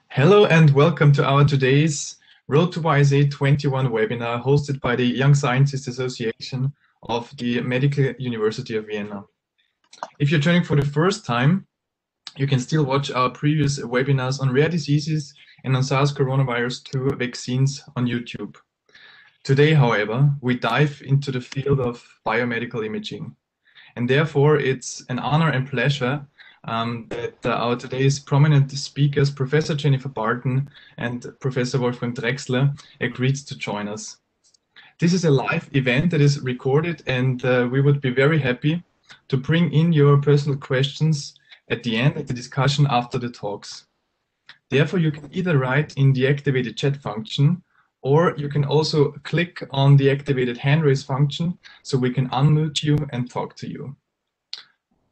Hello and welcome to our today's Road to YSA’21 webinar hosted by the Young Scientists Association of the Medical University of Vienna. If you're joining for the first time, you can still watch our previous webinars on rare diseases and on SARS coronavirus 2 vaccines on YouTube. Today, however, we dive into the field of biomedical imaging. And therefore, it's an honor and pleasure that our today's prominent speakers, Professor Jennifer Barton and Professor Wolfgang Drexler, agreed to join us. This is a live event that is recorded, and we would be very happy to bring in your personal questions at the end of the discussion after the talks. Therefore, you can either write in the activated chat function, or you can also click on the activated hand raise function so we can unmute you and talk to you.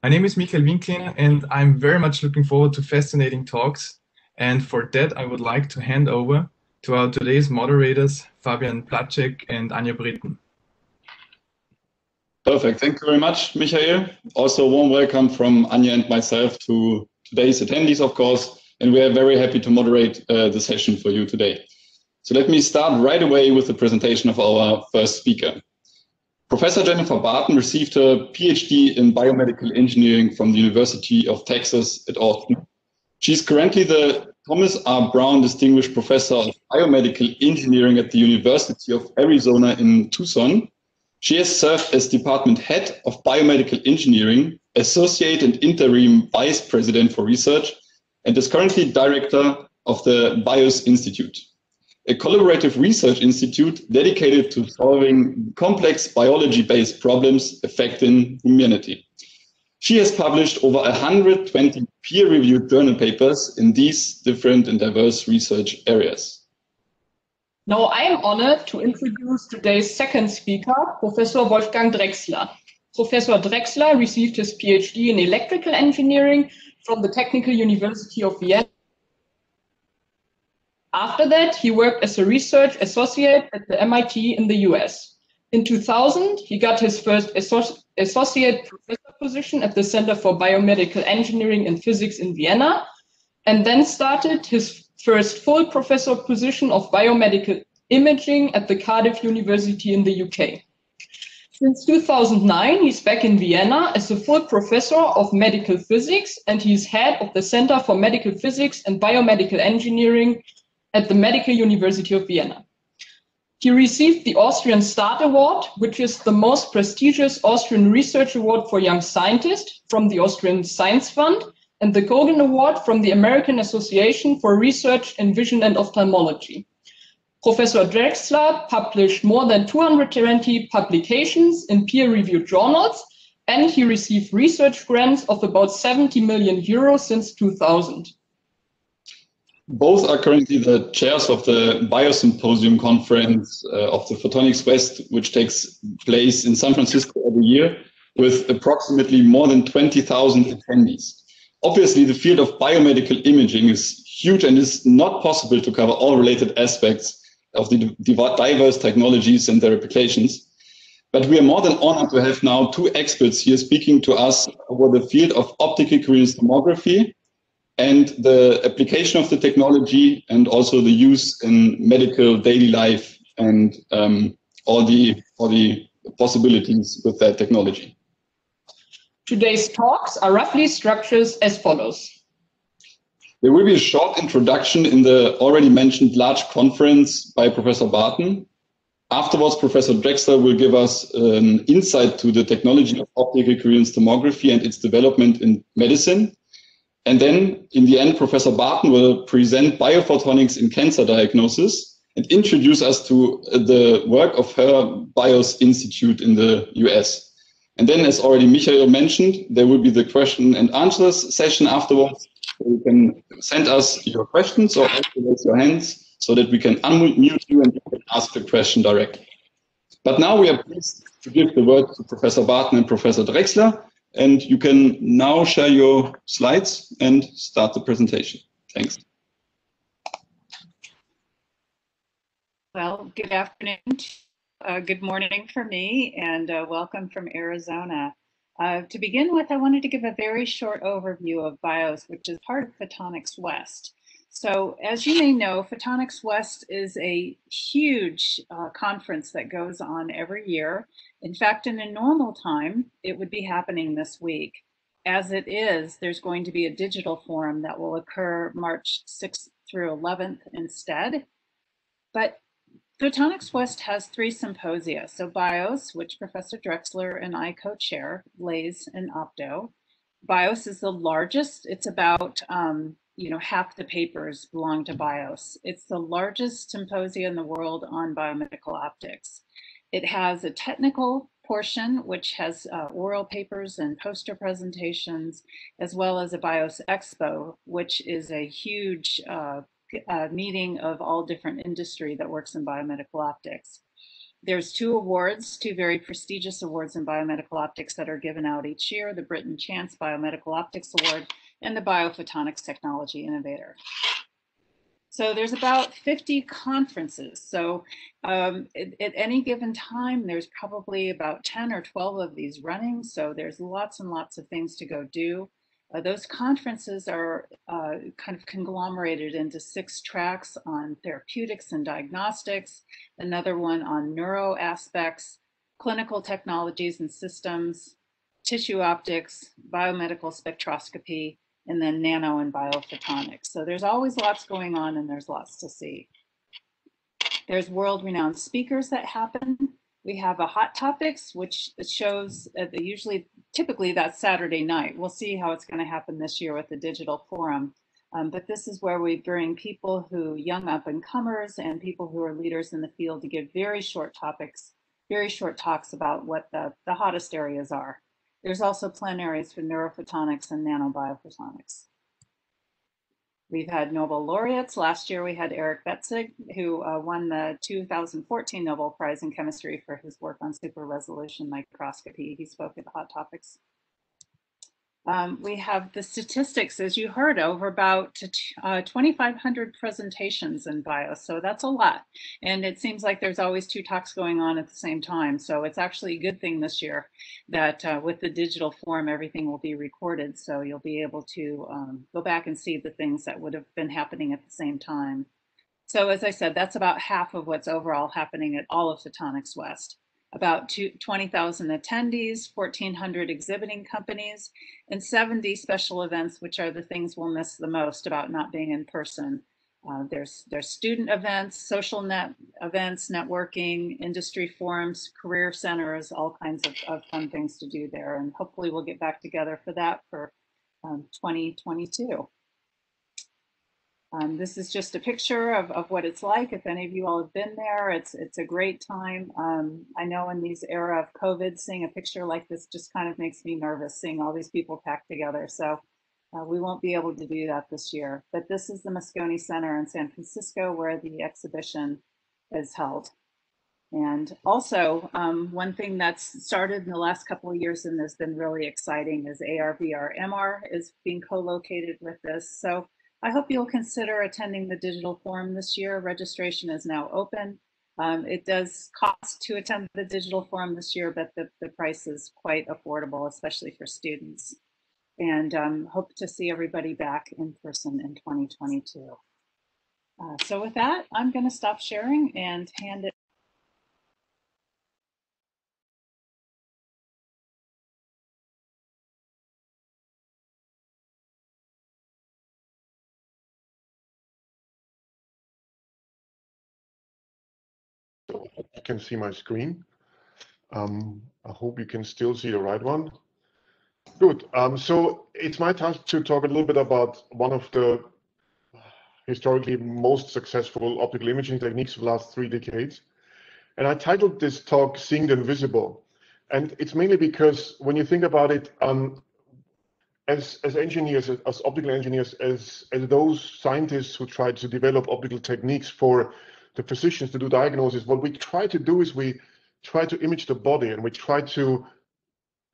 My name is Michael Winkler, and I'm very much looking forward to fascinating talks. And for that, I would like to hand over to our today's moderators, Fabian Placzek and Anja Britten. Perfect. Thank you very much, Michael. Also, a warm welcome from Anja and myself to today's attendees, of course. And we are very happy to moderate the session for you today. So let me start right away with the presentation of our first speaker. Professor Jennifer Barton received her PhD in biomedical engineering from the University of Texas at Austin. She's currently the Thomas R. Brown Distinguished Professor of Biomedical Engineering at the University of Arizona in Tucson. She has served as Department Head of Biomedical Engineering, Associate and Interim Vice President for Research, and is currently Director of the BIOS Institute, a collaborative research institute dedicated to solving complex biology-based problems affecting humanity. She has published over 120 peer-reviewed journal papers in these different and diverse research areas. Now I am honored to introduce today's second speaker, Professor Wolfgang Drexler. Professor Drexler received his PhD in electrical engineering from the Technical University of Vienna. After that, he worked as a research associate at the MIT in the US. In 2000, he got his first associate professor position at the Center for Biomedical Engineering and Physics in Vienna, and then started his first full professor position of biomedical imaging at the Cardiff University in the UK. Since 2009, he's back in Vienna as a full professor of medical physics, and he's head of the Center for Medical Physics and Biomedical Engineering at the Medical University of Vienna. He received the Austrian START Award, which is the most prestigious Austrian research award for young scientists from the Austrian Science Fund, and the Kogan Award from the American Association for Research in Vision and Ophthalmology. Professor Drexler published more than 220 publications in peer-reviewed journals, and he received research grants of about 70 million euros since 2000. Both are currently the chairs of the Biosymposium conference of the Photonics West, which takes place in San Francisco every year with approximately more than 20,000 attendees. Obviously, the field of biomedical imaging is huge and it's not possible to cover all related aspects of the diverse technologies and their applications. But we are more than honored to have now two experts here speaking to us over the field of optical coherence tomography and the application of the technology and also the use in medical daily life and all the possibilities with that technology. Today's talks are roughly structured as follows. There will be a short introduction in the already mentioned large conference by Professor Barton. Afterwards, Professor Drexler will give us an insight to the technology of optical coherence tomography and its development in medicine. And then, in the end, Professor Barton will present biophotonics in cancer diagnosis and introduce us to the work of her BIOS Institute in the US. And then, as already Michael mentioned, there will be the question and answers session afterwards. You can send us your questions or raise your hands so that we can unmute you and you can ask the question directly. But now we are pleased to give the word to Professor Barton and Professor Drexler. And you can now share your slides and start the presentation. Thanks. Well, good afternoon. Good morning for me, and welcome from Arizona. To begin with, I wanted to give a very short overview of BIOS, which is part of Photonics West. So as you may know, Photonics West is a huge conference that goes on every year. In fact, in a normal time, it would be happening this week. As it is, there's going to be a digital forum that will occur March 6th through 11th instead. But Photonics West has 3 symposia. So BIOS, which Professor Drexler and I co-chair, LAYS and Opto. BIOS is the largest. It's about, half the papers belong to BIOS. It's the largest symposia in the world on biomedical optics. It has a technical portion, which has oral papers and poster presentations, as well as a BIOS Expo, which is a huge meeting of all different industry that works in biomedical optics. There's 2 awards, 2 very prestigious awards in biomedical optics that are given out each year, the Britton Chance Biomedical Optics Award and the Biophotonics Technology Innovator. So there's about 50 conferences. So at any given time, there's probably about 10 or 12 of these running. So there's lots and lots of things to go do. Those conferences are kind of conglomerated into 6 tracks on therapeutics and diagnostics, another one on neuro aspects, clinical technologies and systems, tissue optics, biomedical spectroscopy, and then nano and biophotonics. So there's always lots going on and there's lots to see. There's world-renowned speakers that happen. We have a hot topics, which shows typically that's Saturday night. We'll see how it's going to happen this year with the digital forum. But this is where we bring people young up and comers and people who are leaders in the field to give very short talks about what the hottest areas are. There's also plenaries for neurophotonics and nanobiophoton. We've had Nobel laureates. Last year we had Eric Bedside, who won the 2014 Nobel Prize in Chemistry for his work on super resolution microscopy. He spoke at the Hot Topics. We have the statistics, as you heard, over about 2,500 presentations in BIOS, so that's a lot. And it seems like there's always 2 talks going on at the same time, so it's actually a good thing this year that with the digital forum, everything will be recorded, so you'll be able to go back and see the things that would have been happening at the same time. So as I said, that's about half of what's overall happening at all of Photonics West. About 20,000 attendees, 1,400 exhibiting companies, and 70 special events, which are the things we'll miss the most about not being in person. There's student events, social events, networking, industry forums, career centers, all kinds of fun things to do there. And hopefully we'll get back together for that for 2022. This is just a picture of what it's like. If any of you all have been there, it's a great time. I know in these era of COVID, seeing a picture like this just kind of makes me nervous, seeing all these people packed together. So we won't be able to do that this year. But this is the Moscone Center in San Francisco where the exhibition is held. And also, one thing that's started in the last couple of years and has been really exciting is AR, VR, MR is being co-located with this. So I hope you'll consider attending the digital forum this year. Registration is now open. It does cost to attend the digital forum this year, but the price is quite affordable, especially for students. And hope to see everybody back in person in 2022. So with that, I'm going to stop sharing and hand it. I can see my screen. I hope you can still see the right one. Good. So it's my task to talk a little bit about one of the historically most successful optical imaging techniques of the last 3 decades. And I titled this talk Seeing the Invisible. And it's mainly because when you think about it, as engineers, as optical engineers, as those scientists who try to develop optical techniques for the physicians to do diagnosis, what we try to do is we try to image the body and we try to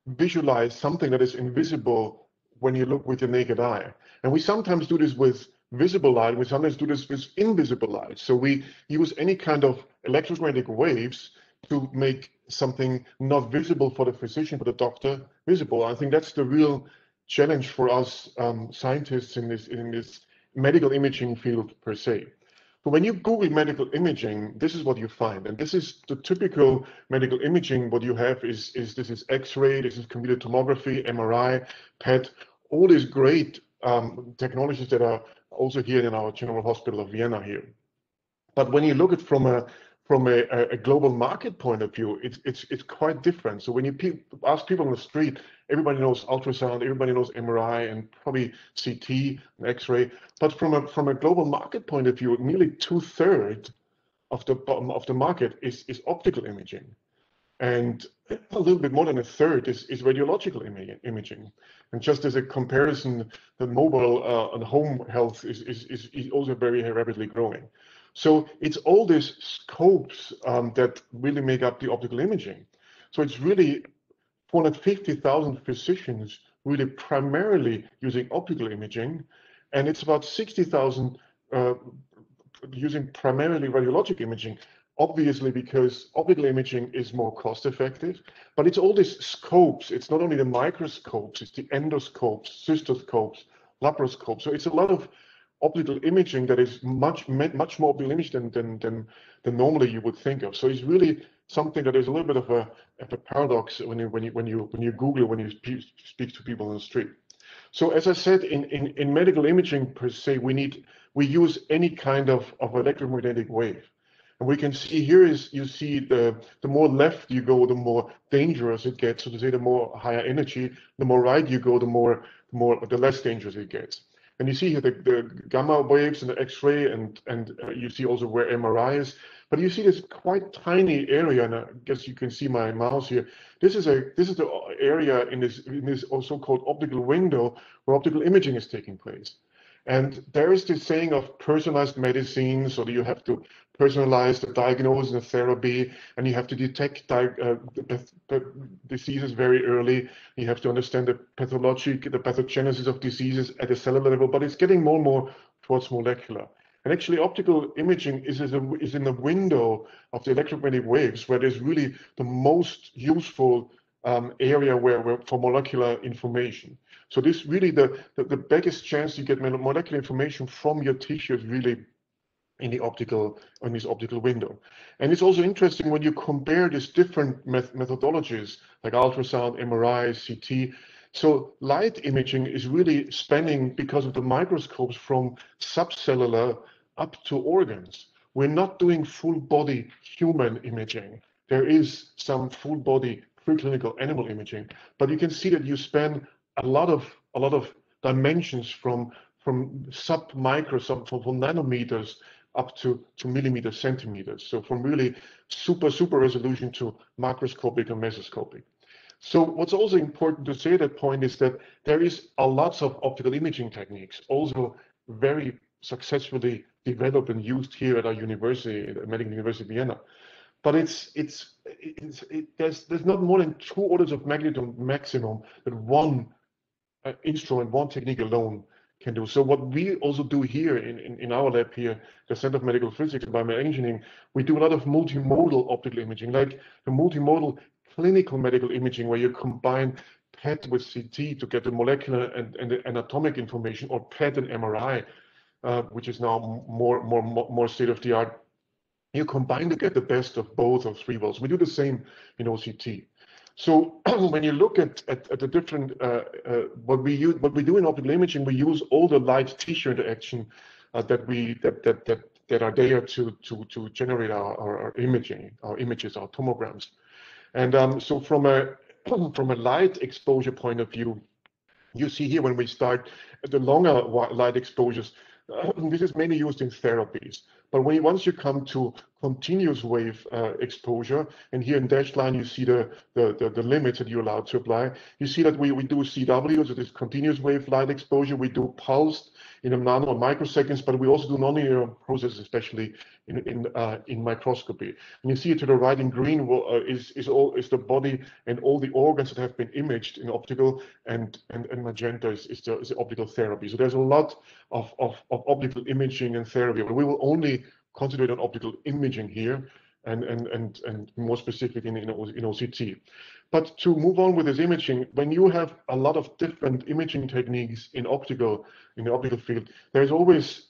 visualize something that is invisible when you look with your naked eye. And we sometimes do this with visible light, we sometimes do this with invisible light. So we use any kind of electromagnetic waves to make something not visible for the physician, but the doctor visible. I think that's the real challenge for us scientists in this medical imaging field per se. So when you Google medical imaging, this is what you find. And this is the typical medical imaging. What you have is this is X-ray, this is computed tomography, MRI, PET, all these great technologies that are also here in our General Hospital of Vienna here. But when you look at from a global market point of view, it's quite different. So when you ask people on the street, everybody knows ultrasound, everybody knows MRI, and probably CT and X-ray. But from a global market point of view, nearly 2/3 of the market is optical imaging, and a little bit more than 1/3 is radiological imaging. And just as a comparison, the mobile and home health is also very rapidly growing. So it's all these scopes that really make up the optical imaging. So it's really 450,000 physicians really primarily using optical imaging, and it's about 60,000 using primarily radiologic imaging, obviously because optical imaging is more cost effective, but it's all these scopes. It's not only the microscopes, it's the endoscopes, cystoscopes, laparoscopes. So it's a lot of optical imaging that is much more optical imaging than normally you would think of. So it's really something that is a little bit of a paradox when you Google, when you speak to people on the street. So as I said, in medical imaging per se, we use any kind of electromagnetic wave. And we can see here you see the more left you go, the more dangerous it gets. So to say, the more higher energy, the more right you go, the less dangerous it gets. And you see here the gamma waves and the X-ray, and you see also where MRI is. But you see this quite tiny area, and I guess you can see my mouse here. This is the area in this also called optical window where optical imaging is taking place. And there is this saying of personalized medicine, so that you have to personalize the diagnosis and the therapy, and you have to detect diseases very early. You have to understand the pathogenesis of diseases at a cellular level, but it's getting more and more towards molecular. And actually, optical imaging is in the window of the electromagnetic waves, where there's really the most useful area for molecular information. So this really the biggest chance you get molecular information from your tissue is really in this optical window. And it's also interesting when you compare these different methodologies like ultrasound, MRI, CT. So light imaging is really spanning, because of the microscopes, from subcellular up to organs. We're not doing full body human imaging. There is some full body preclinical animal imaging, but you can see that you span a lot of dimensions from nanometers up to millimeters, centimeters. So from really super resolution to macroscopic and mesoscopic. So what's also important to say at that point is that there is a lots of optical imaging techniques, also very successfully developed and used here at our university, the Medical University of Vienna. But there's not more than 2 orders of magnitude maximum that one instrument, one technique alone can do. So what we also do here in our lab here, the Center of Medical Physics and Biomedical Engineering, we do a lot of multimodal optical imaging, like the multimodal clinical medical imaging, where you combine PET with CT to get the molecular and the anatomic information, or PET and MRI, which is now more state of the art. You combine to get the best of both of 3 worlds. We do the same in OCT. So when you look at the different what we do in optical imaging, we use all the light tissue interaction that are there to generate our imaging, our images, our tomograms. And so from a light exposure point of view, you see here when we start the longer light exposures, this is mainly used in therapies. But once you come to continuous wave exposure, and here in dashed line you see the limits that you're allowed to apply. You see that we do CW, so this continuous wave light exposure. We do pulsed in a nano or microseconds, but we also do nonlinear processes, especially in microscopy. And you see it to the right in green is the body and all the organs that have been imaged in optical, and magenta is the optical therapy. So there's a lot of optical imaging and therapy, but we will only concentrate on optical imaging here. and more specific in OCT. But to move on with this imaging, when you have a lot of different imaging techniques in the optical field, there's always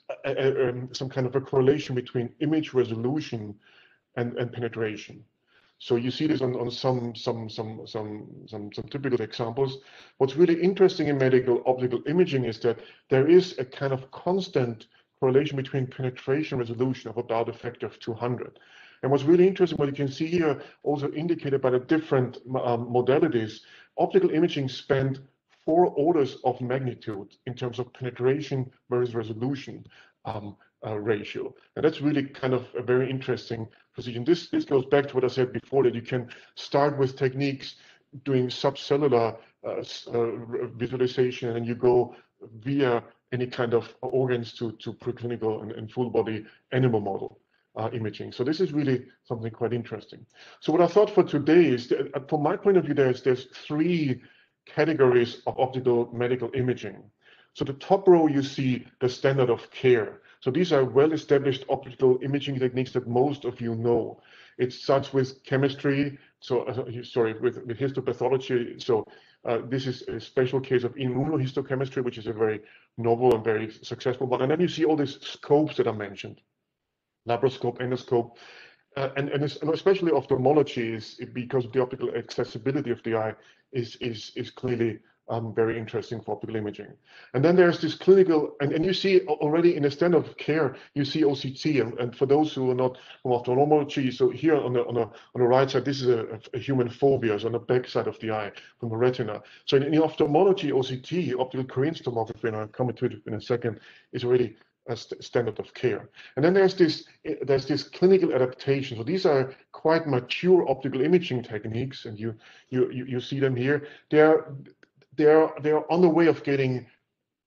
some kind of a correlation between image resolution and penetration. So you see this on some typical examples. What's really interesting in medical optical imaging is that there is a kind of constant correlation between penetration resolution of about a factor of 200. And what's really interesting, what you can see here, also indicated by the different modalities, optical imaging spent 4 orders of magnitude in terms of penetration versus resolution ratio. And that's really kind of a very interesting position. This goes back to what I said before, that you can start with techniques doing subcellular visualization, and you go via any kind of organs to preclinical and full body animal model imaging. So this is really something quite interesting. So what I thought for today is that, from my point of view, there's 3 categories of optical medical imaging. So the top row, you see the standard of care. So these are well-established optical imaging techniques that most of you know. It starts with chemistry, with histopathology. So this is a special case of immunohistochemistry, which is a very novel and very successful one. And then you see all these scopes that I mentioned: laparoscope, endoscope, and especially ophthalmology, is because of the optical accessibility of the eye, is clearly very interesting for optical imaging. And then there's this clinical, and you see already in the standard of care, you see OCT. And for those who are not from ophthalmology, so here on the right side, this is a human fovea, so on the back side of the eye from the retina. So in ophthalmology, OCT, optical coherence tomography, and I'll come to it in a second, is already a standard of care. And then there's this clinical adaptation. So these are quite mature optical imaging techniques, and you see them here. They're on the way of getting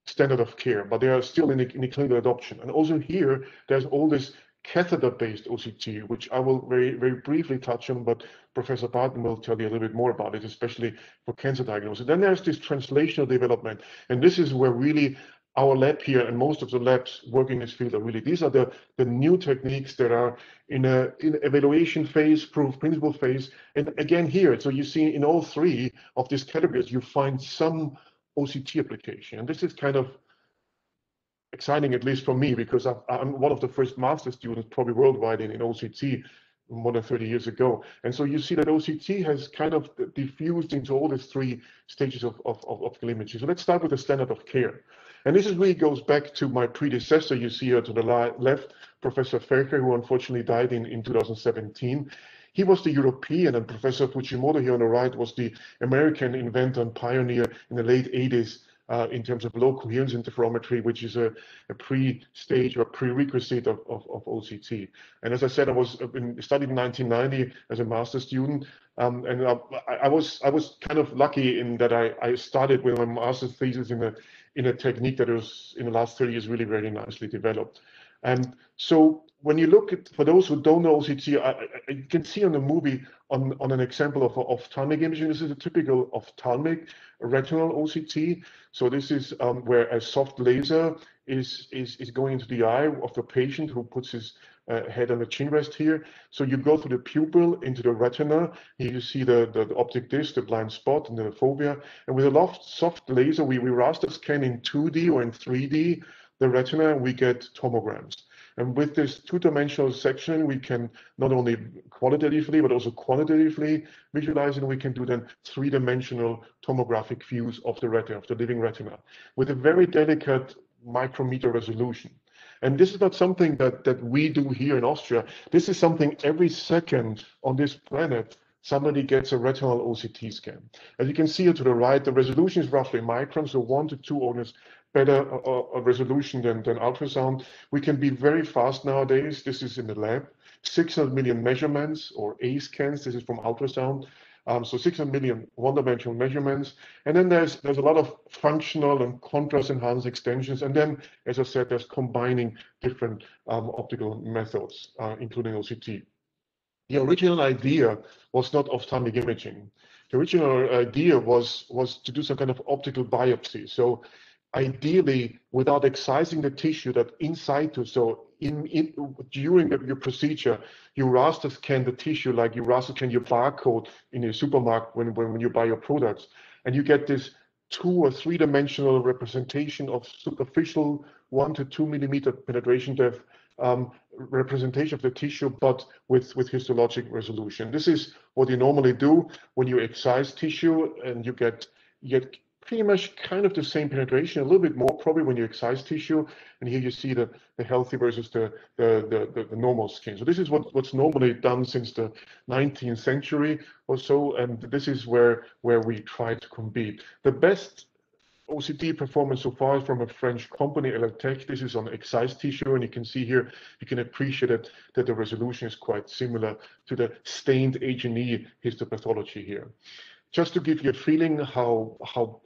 standard of care, but they are still in the clinical adoption. And also here, there's all this catheter-based OCT, which I will very, very briefly touch on, but Professor Barton will tell you a little bit more about it, especially for cancer diagnosis. Then there's this translational development, and this is where really our lab here and most of the labs working in this field are really, these are the new techniques that are in evaluation phase, proof of principle phase. And again here, so you see in all 3 of these categories, you find some OCT application. And this is kind of exciting, at least for me, because I'm one of the first master students probably worldwide in OCT more than 30 years ago. And so you see that OCT has kind of diffused into all these 3 stages of optical imaging. So let's start with the standard of care. And this really goes back to my predecessor. You see here to the left, Professor Ferker, who unfortunately died in 2017. He was the European, and Professor Fujimoto here on the right was the American inventor and pioneer in the late 80s in terms of low coherence interferometry, which is a pre-stage or prerequisite of OCT. And as I said, I studied in 1990 as a master's student, and I was kind of lucky in that I started with my master's thesis in a technique that was in the last 30 years really very nicely developed. And so when you look at, for those who don't know OCT, you can see on the movie on an example of ophthalmic imaging. This is a typical ophthalmic retinal OCT. So this is where a soft laser is going into the eye of the patient who puts his head on the chin rest here. So you go through the pupil into the retina. Here you see the optic disc, the blind spot, and the fovea. And with a soft laser, we raster scan in 2D or in 3D the retina, and we get tomograms. And with this 2-dimensional section, we can not only qualitatively, but also quantitatively visualize, and we can do then 3-dimensional tomographic views of the retina, of the living retina, with a very delicate micrometer resolution. And this is not something that we do here in Austria. This is something every second on this planet, somebody gets a retinal OCT scan. As you can see here to the right, the resolution is roughly microns, so 1 to 2 orders better resolution than ultrasound. We can be very fast nowadays. This is in the lab. 600 million measurements, or A scans. This is from ultrasound. So 600 million one-dimensional measurements. And then there's a lot of functional and contrast-enhanced extensions. And then, as I said, there's combining different optical methods, including OCT. The original idea was not ophthalmic imaging. The original idea was to do some kind of optical biopsy. So ideally, without excising the tissue, that in situ, so during your procedure, you raster scan the tissue like you raster scan your barcode in a supermarket when you buy your products, and you get this 2 or 3 dimensional representation of superficial 1 to 2 millimeter penetration depth representation of the tissue, but with histologic resolution. This is what you normally do when you excise tissue, and you get pretty much kind of the same penetration, a little bit more probably when you excise tissue. And here you see the healthy versus the normal skin. So this is what's normally done since the 19th century or so, and this is where we try to compete. The best OCT performance so far is from a French company, Electech. This is on excised tissue, and you can see here, you can appreciate that the resolution is quite similar to the stained H&E histopathology here. Just to give you a feeling how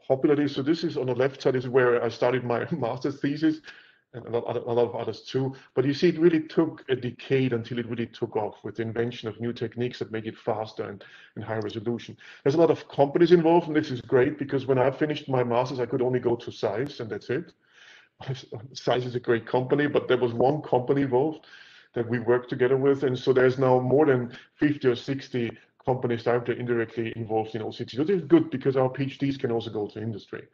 popular it is. So this is on the left side, is where I started my master's thesis, and a lot of others too. But you see, it really took a decade until it really took off with the invention of new techniques that make it faster and higher resolution. There's a lot of companies involved, and this is great because when I finished my master's, I could only go to SPIE, and that's it. SPIE is a great company, but there was one company involved that we worked together with, and so there's now more than 50 or 60 companies directly or indirectly involved in OCT. So this is good because our PhDs can also go to industry.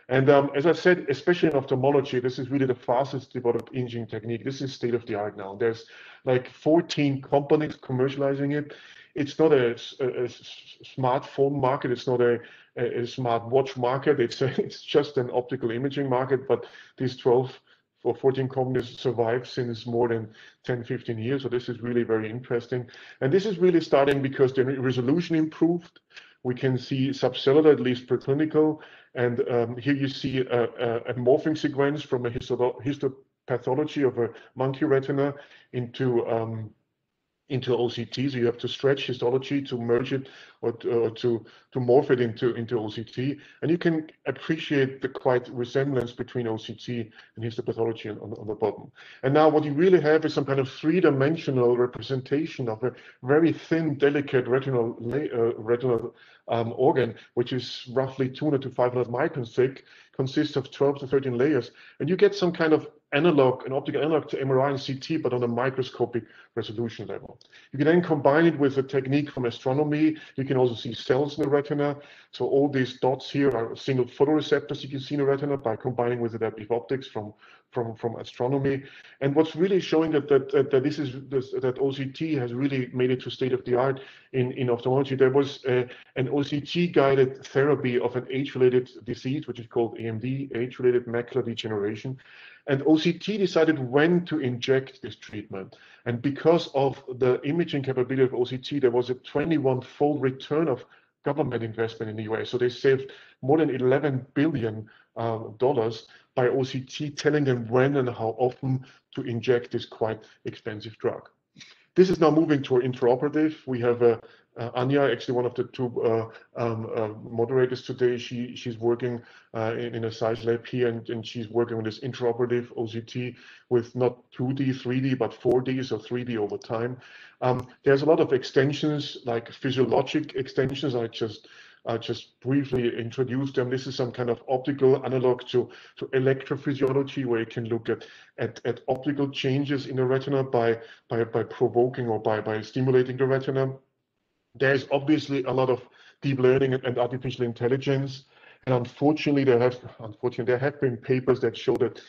And as I said, especially in ophthalmology, this is really the fastest developed imaging technique. This is state of the art now. There's like 14 companies commercializing it. It's not a smartphone market. It's not a smartwatch market. It's just an optical imaging market. But these 12 or 14 companies survive since more than 10, 15 years. So this is really very interesting. And this is really starting because the resolution improved. We can see subcellular, at least preclinical. And here you see a morphing sequence from a histopathology of a monkey retina into OCT. So you have to stretch histology to merge it or to morph it into OCT. And you can appreciate the quite resemblance between OCT and histopathology on the bottom. And now what you really have is some kind of 3-dimensional representation of a very thin, delicate retinal organ, which is roughly 200 to 500 microns thick, consists of 12 to 13 layers. And you get some kind of analog, an optical analog to MRI and CT, but on a microscopic resolution level. You can then combine it with a technique from astronomy. You can also see cells in the retina. So all these dots here are single photoreceptors you can see in the retina by combining with adaptive optics from astronomy. And what's really showing that OCT has really made it to state of the art in ophthalmology. There was an OCT guided therapy of an age-related disease, which is called AMD, age-related macular degeneration. And OCT decided when to inject this treatment. And because of the imaging capability of OCT, there was a 21-fold return of government investment in the US. So they saved more than $11 billion by OCT telling them when and how often to inject this quite expensive drug. This is now moving to interoperative. We have Anya, actually one of the two moderators today. She's working in a SPIE lab here, and she's working on this interoperative OCT with not 2D, 3D, but 4D, so 3D over time. There's a lot of extensions, like physiologic extensions. I just briefly introduced them. This is some kind of optical analog to electrophysiology, where you can look at optical changes in the retina by provoking or by stimulating the retina. There's obviously a lot of deep learning and artificial intelligence. And unfortunately, there have been papers that show that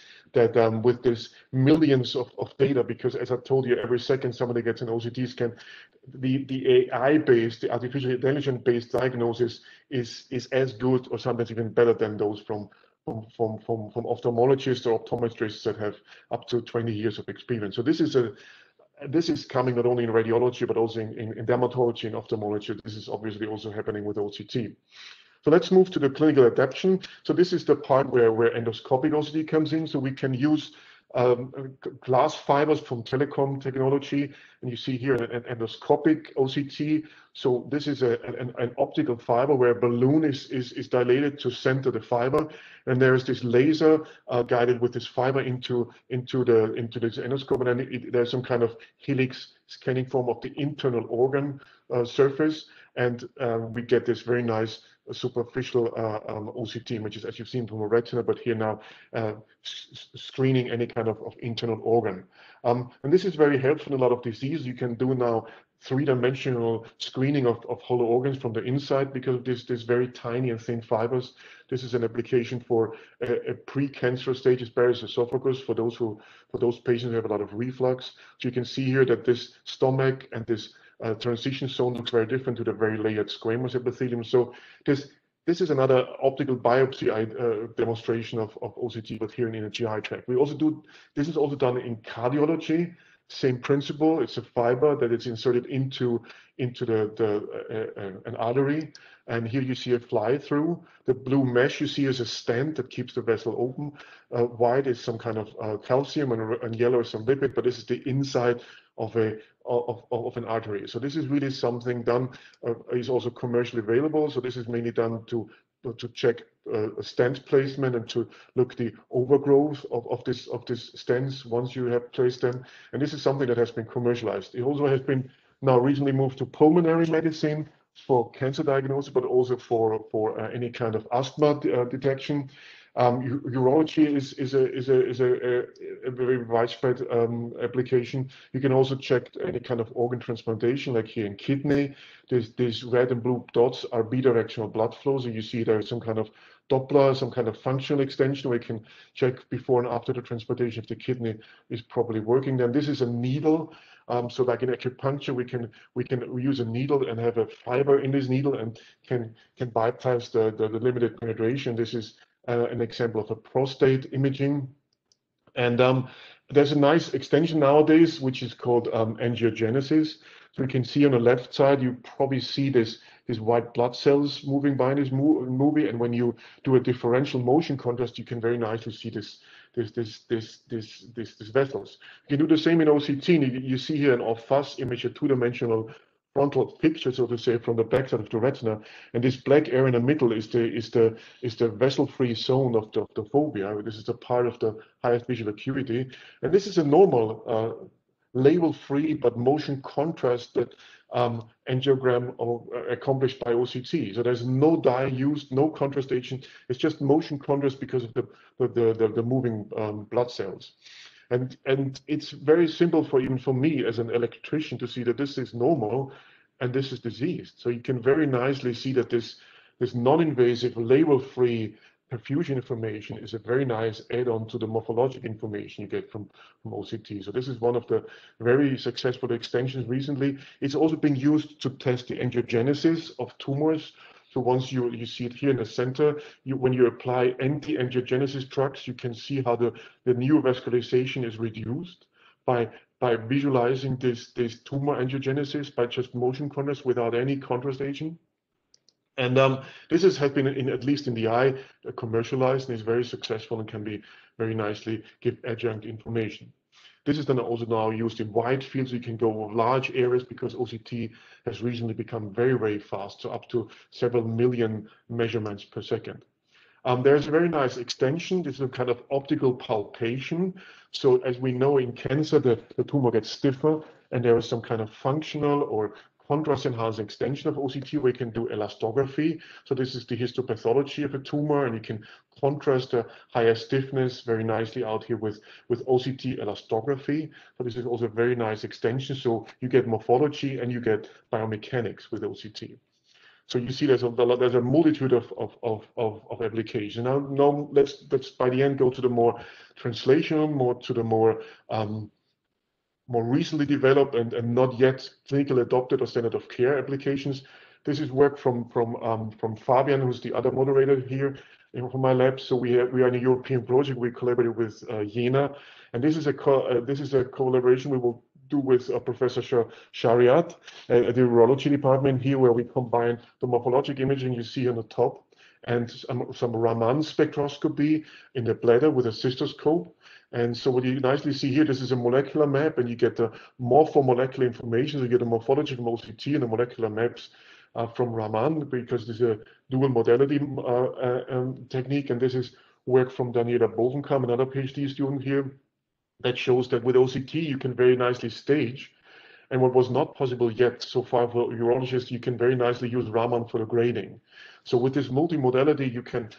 with this millions of data, because as I told you, every second somebody gets an OCT scan, the AI-based, the artificial intelligence-based diagnosis is as good or sometimes even better than those from ophthalmologists or optometrists that have up to 20 years of experience. So this is coming not only in radiology, but also in dermatology and ophthalmology. This is obviously also happening with OCT. So let's move to the clinical adaptation. So this is the part where endoscopic OCT comes in. So we can use glass fibers from telecom technology. And you see here an endoscopic OCT. So this is an optical fiber where a balloon is dilated to center the fiber. And there is this laser guided with this fiber into this endoscope. And then there's some kind of helix scanning form of the internal organ surface, and we get this very nice superficial OCT images, as you've seen from a retina, but here now screening any kind of internal organ. And this is very helpful in a lot of diseases. You can do now three-dimensional screening of hollow organs from the inside because of this very tiny and thin fibers. This is an application for a pre-cancerous stages, Barrett's esophagus, for those patients who have a lot of reflux. So you can see here that this stomach and this transition zone looks very different to the very layered squamous epithelium. So this is another optical biopsy demonstration of OCT, but here in a GI tract. We also do, this is also done in cardiology. Same principle. It's a fiber that is inserted into an artery, and here you see a fly through. The blue mesh you see is a stent that keeps the vessel open. White is some kind of calcium, and yellow is some lipid, but this is the inside of an artery. So this is really something done. Is also commercially available. So this is mainly done to check stent placement and to look the overgrowth of this stents once you have placed them. And this is something that has been commercialized. It also has been now recently moved to pulmonary medicine for cancer diagnosis, but also for any kind of asthma detection. Urology is a very widespread application. You can also check any kind of organ transplantation, like here in kidney. These red and blue dots are bidirectional blood flows, and you see there is some kind of Doppler, some kind of functional extension where you can check before and after the transplantation if the kidney is properly working. Then this is a needle. So like in acupuncture, we can use a needle and have a fiber in this needle and can bypass the limited penetration. This is an example of a prostate imaging. And there's a nice extension nowadays, which is called angiogenesis. So you can see on the left side, you probably see these white blood cells moving by in this movie. And when you do a differential motion contrast, you can very nicely see these vessels. You can do the same in OCT. You see here an off-fuzz image, a two-dimensional frontal picture, so to say, from the backside of the retina, and this black area in the middle is the vessel-free zone of the fovea. This is a part of the highest visual acuity, and this is a normal label-free but motion contrasted angiogram accomplished by OCT. So there's no dye used, no contrast agent. It's just motion contrast because of the moving blood cells. And it's very simple even for me as an electrician to see that this is normal and this is diseased. So you can very nicely see that this non-invasive, label-free perfusion information is a very nice add-on to the morphologic information you get from OCT. So this is one of the very successful extensions recently. It's also being used to test the angiogenesis of tumors. So once you see it here in the center, when you apply anti-angiogenesis drugs, you can see how the neovascularization is reduced by visualizing this tumor angiogenesis by just motion contrast without any contrast agent. And this has been, at least in the eye, commercialized and is very successful and can be very nicely give adjunct information. This is then also now used in wide fields. You can go large areas because OCT has recently become very, very fast, so up to several million measurements per second. There's a very nice extension. This is a kind of optical palpation. So as we know in cancer, the tumor gets stiffer, and there is some kind of functional or contrast-enhanced extension of OCT where you can do elastography. So this is the histopathology of a tumor, and you can contrast the higher stiffness very nicely out here with OCT elastography. So this is also a very nice extension. So you get morphology and you get biomechanics with OCT. So you see there's a multitude of applications. Now let's by the end go to the more translational, more to the more recently developed and not yet clinically adopted or standard of care applications. This is work from Fabian, who's the other moderator here from my lab. So we are in a European project. We collaborated with Jena, and this is a collaboration we will do with Professor Shariat at the urology department here, where we combine the morphologic imaging you see on the top and some Raman spectroscopy in the bladder with a cystoscope. And so what you nicely see here, this is a molecular map, and you get the morphomolecular information. So you get the morphology from OCT and the molecular maps from Raman, because this is a dual modality technique. And this is work from Daniela Bovenkamp, another PhD student here, that shows that with OCT you can very nicely stage And what was not possible yet so far for urologists, you can very nicely use Raman for the grading. So with this multimodality, you can,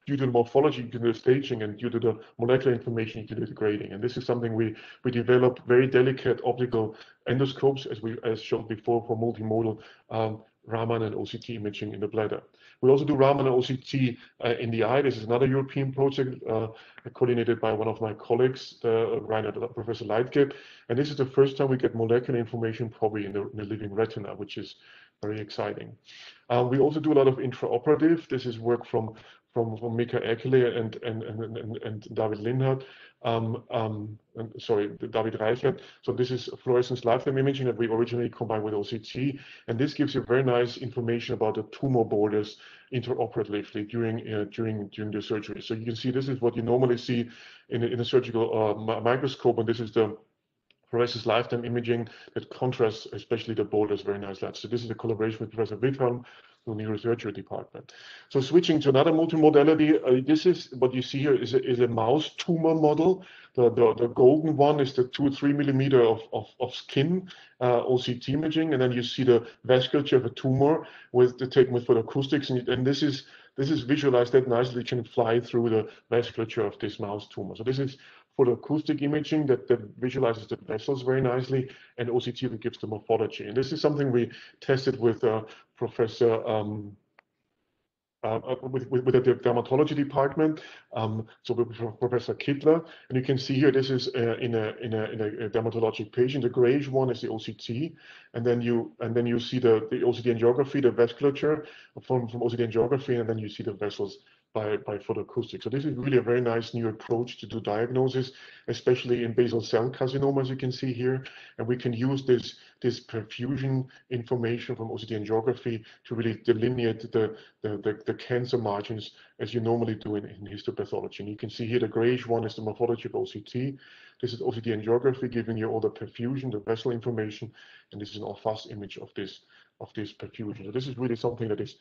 due to the morphology, you can do the staging, and due to the molecular information, you can do the grading. And this is something we developed very delicate optical endoscopes, as shown before, for multimodal Raman and OCT imaging in the bladder. We also do Raman and OCT in the eye. This is another European project coordinated by one of my colleagues, Professor Leitgeb. And this is the first time we get molecular information probably in the living retina, which is very exciting. We also do a lot of intraoperative. This is work from Mika Erkele and David Linhardt, David Reichert. So this is fluorescence lifetime imaging that we originally combined with OCT, and this gives you very nice information about the tumor borders intraoperatively during the surgery. So you can see this is what you normally see in a surgical microscope, and this is the fluorescence lifetime imaging that contrasts especially the borders very nicely. So this is a collaboration with Professor Witthelm from the neurosurgery department. So switching to another multimodality, this is what you see here is a mouse tumor model. The golden one is the 2 or 3 millimeter of skin OCT imaging, and then you see the vasculature of a tumor taken with photoacoustics, and this is visualized that nicely. You can fly through the vasculature of this mouse tumor. So this is photoacoustic imaging that visualizes the vessels very nicely, and OCT that gives the morphology. And this is something we tested with Professor with the dermatology department, so with Professor Kittler, and you can see here this is in a dermatologic patient. The grayish one is the OCT, and then you see the OCT angiography, the vasculature from OCT angiography, and then you see the vessels by photoacoustics. So this is really a very nice new approach to do diagnosis, especially in basal cell carcinoma, as you can see here. And we can use this perfusion information from OCT angiography to really delineate the cancer margins as you normally do in histopathology. And you can see here the grayish one is the morphology of OCT. This is OCT angiography giving you all the perfusion, the vessel information, and this is an all-fast image of this perfusion. So this is really something that is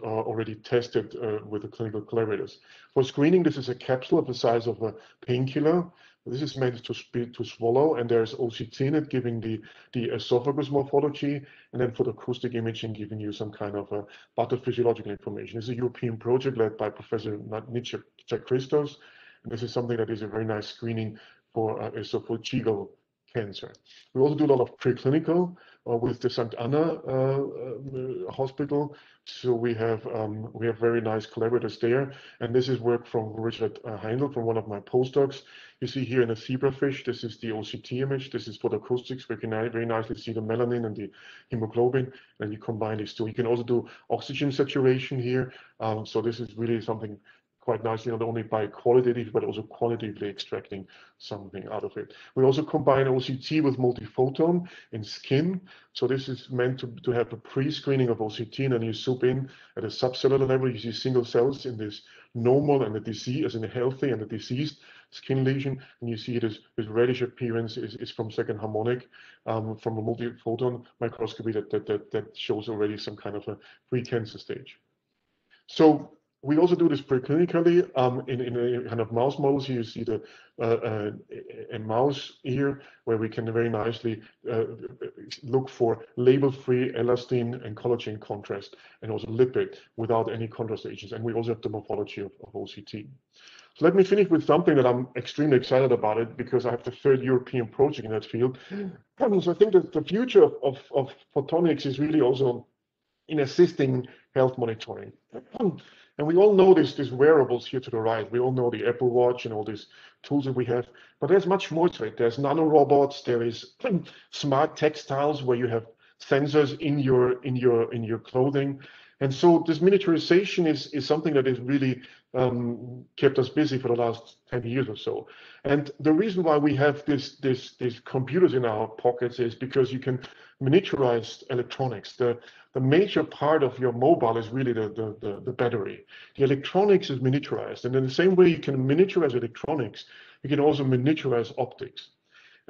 already tested with the clinical collaborators. For screening, this is a capsule of the size of a painkiller. This is meant to swallow, and there's OCT in it giving the esophagus morphology, and then for the acoustic imaging giving you some kind of pathophysiological information. This is a European project led by Professor Nietzsche Christos, and this is something that is a very nice screening for esophageal cancer. We also do a lot of preclinical with the St. Anna hospital. So we have very nice collaborators there. And this is work from Richard Heindl, from one of my postdocs. You see here in a zebrafish, this is the OCT image. This is photoacoustics. We can very nicely see the melanin and the hemoglobin, and you combine these two. You can also do oxygen saturation here. So this is really something quite nicely, not only by qualitative, but also quantitatively extracting something out of it. We also combine OCT with multiphoton in skin. So this is meant to have a pre-screening of OCT, and then you zoom in at a subcellular level. You see single cells in this normal and the disease, as in the healthy and the diseased skin lesion, and you see this reddish appearance is from second harmonic, from a multiphoton microscopy that shows already some kind of a pre-cancer stage. So we also do this preclinically in a kind of mouse models. You see a mouse here where we can very nicely look for label-free elastin and collagen contrast, and also lipid without any contrast agents. And we also have the morphology of OCT. So let me finish with something that I'm extremely excited about it, because I have the third European project in that field. So I think that the future of photonics is really also in assisting health monitoring. And we all know these wearables here to the right. We all know the Apple Watch and all these tools that we have, but there's much more to it. There's nanorobots, there is smart textiles where you have sensors in your clothing. And so this miniaturization is something that has really kept us busy for the last 10 years or so. And the reason why we have these computers in our pockets is because you can miniaturize electronics. The major part of your mobile is really the battery. The electronics is miniaturized. And in the same way you can miniaturize electronics, you can also miniaturize optics.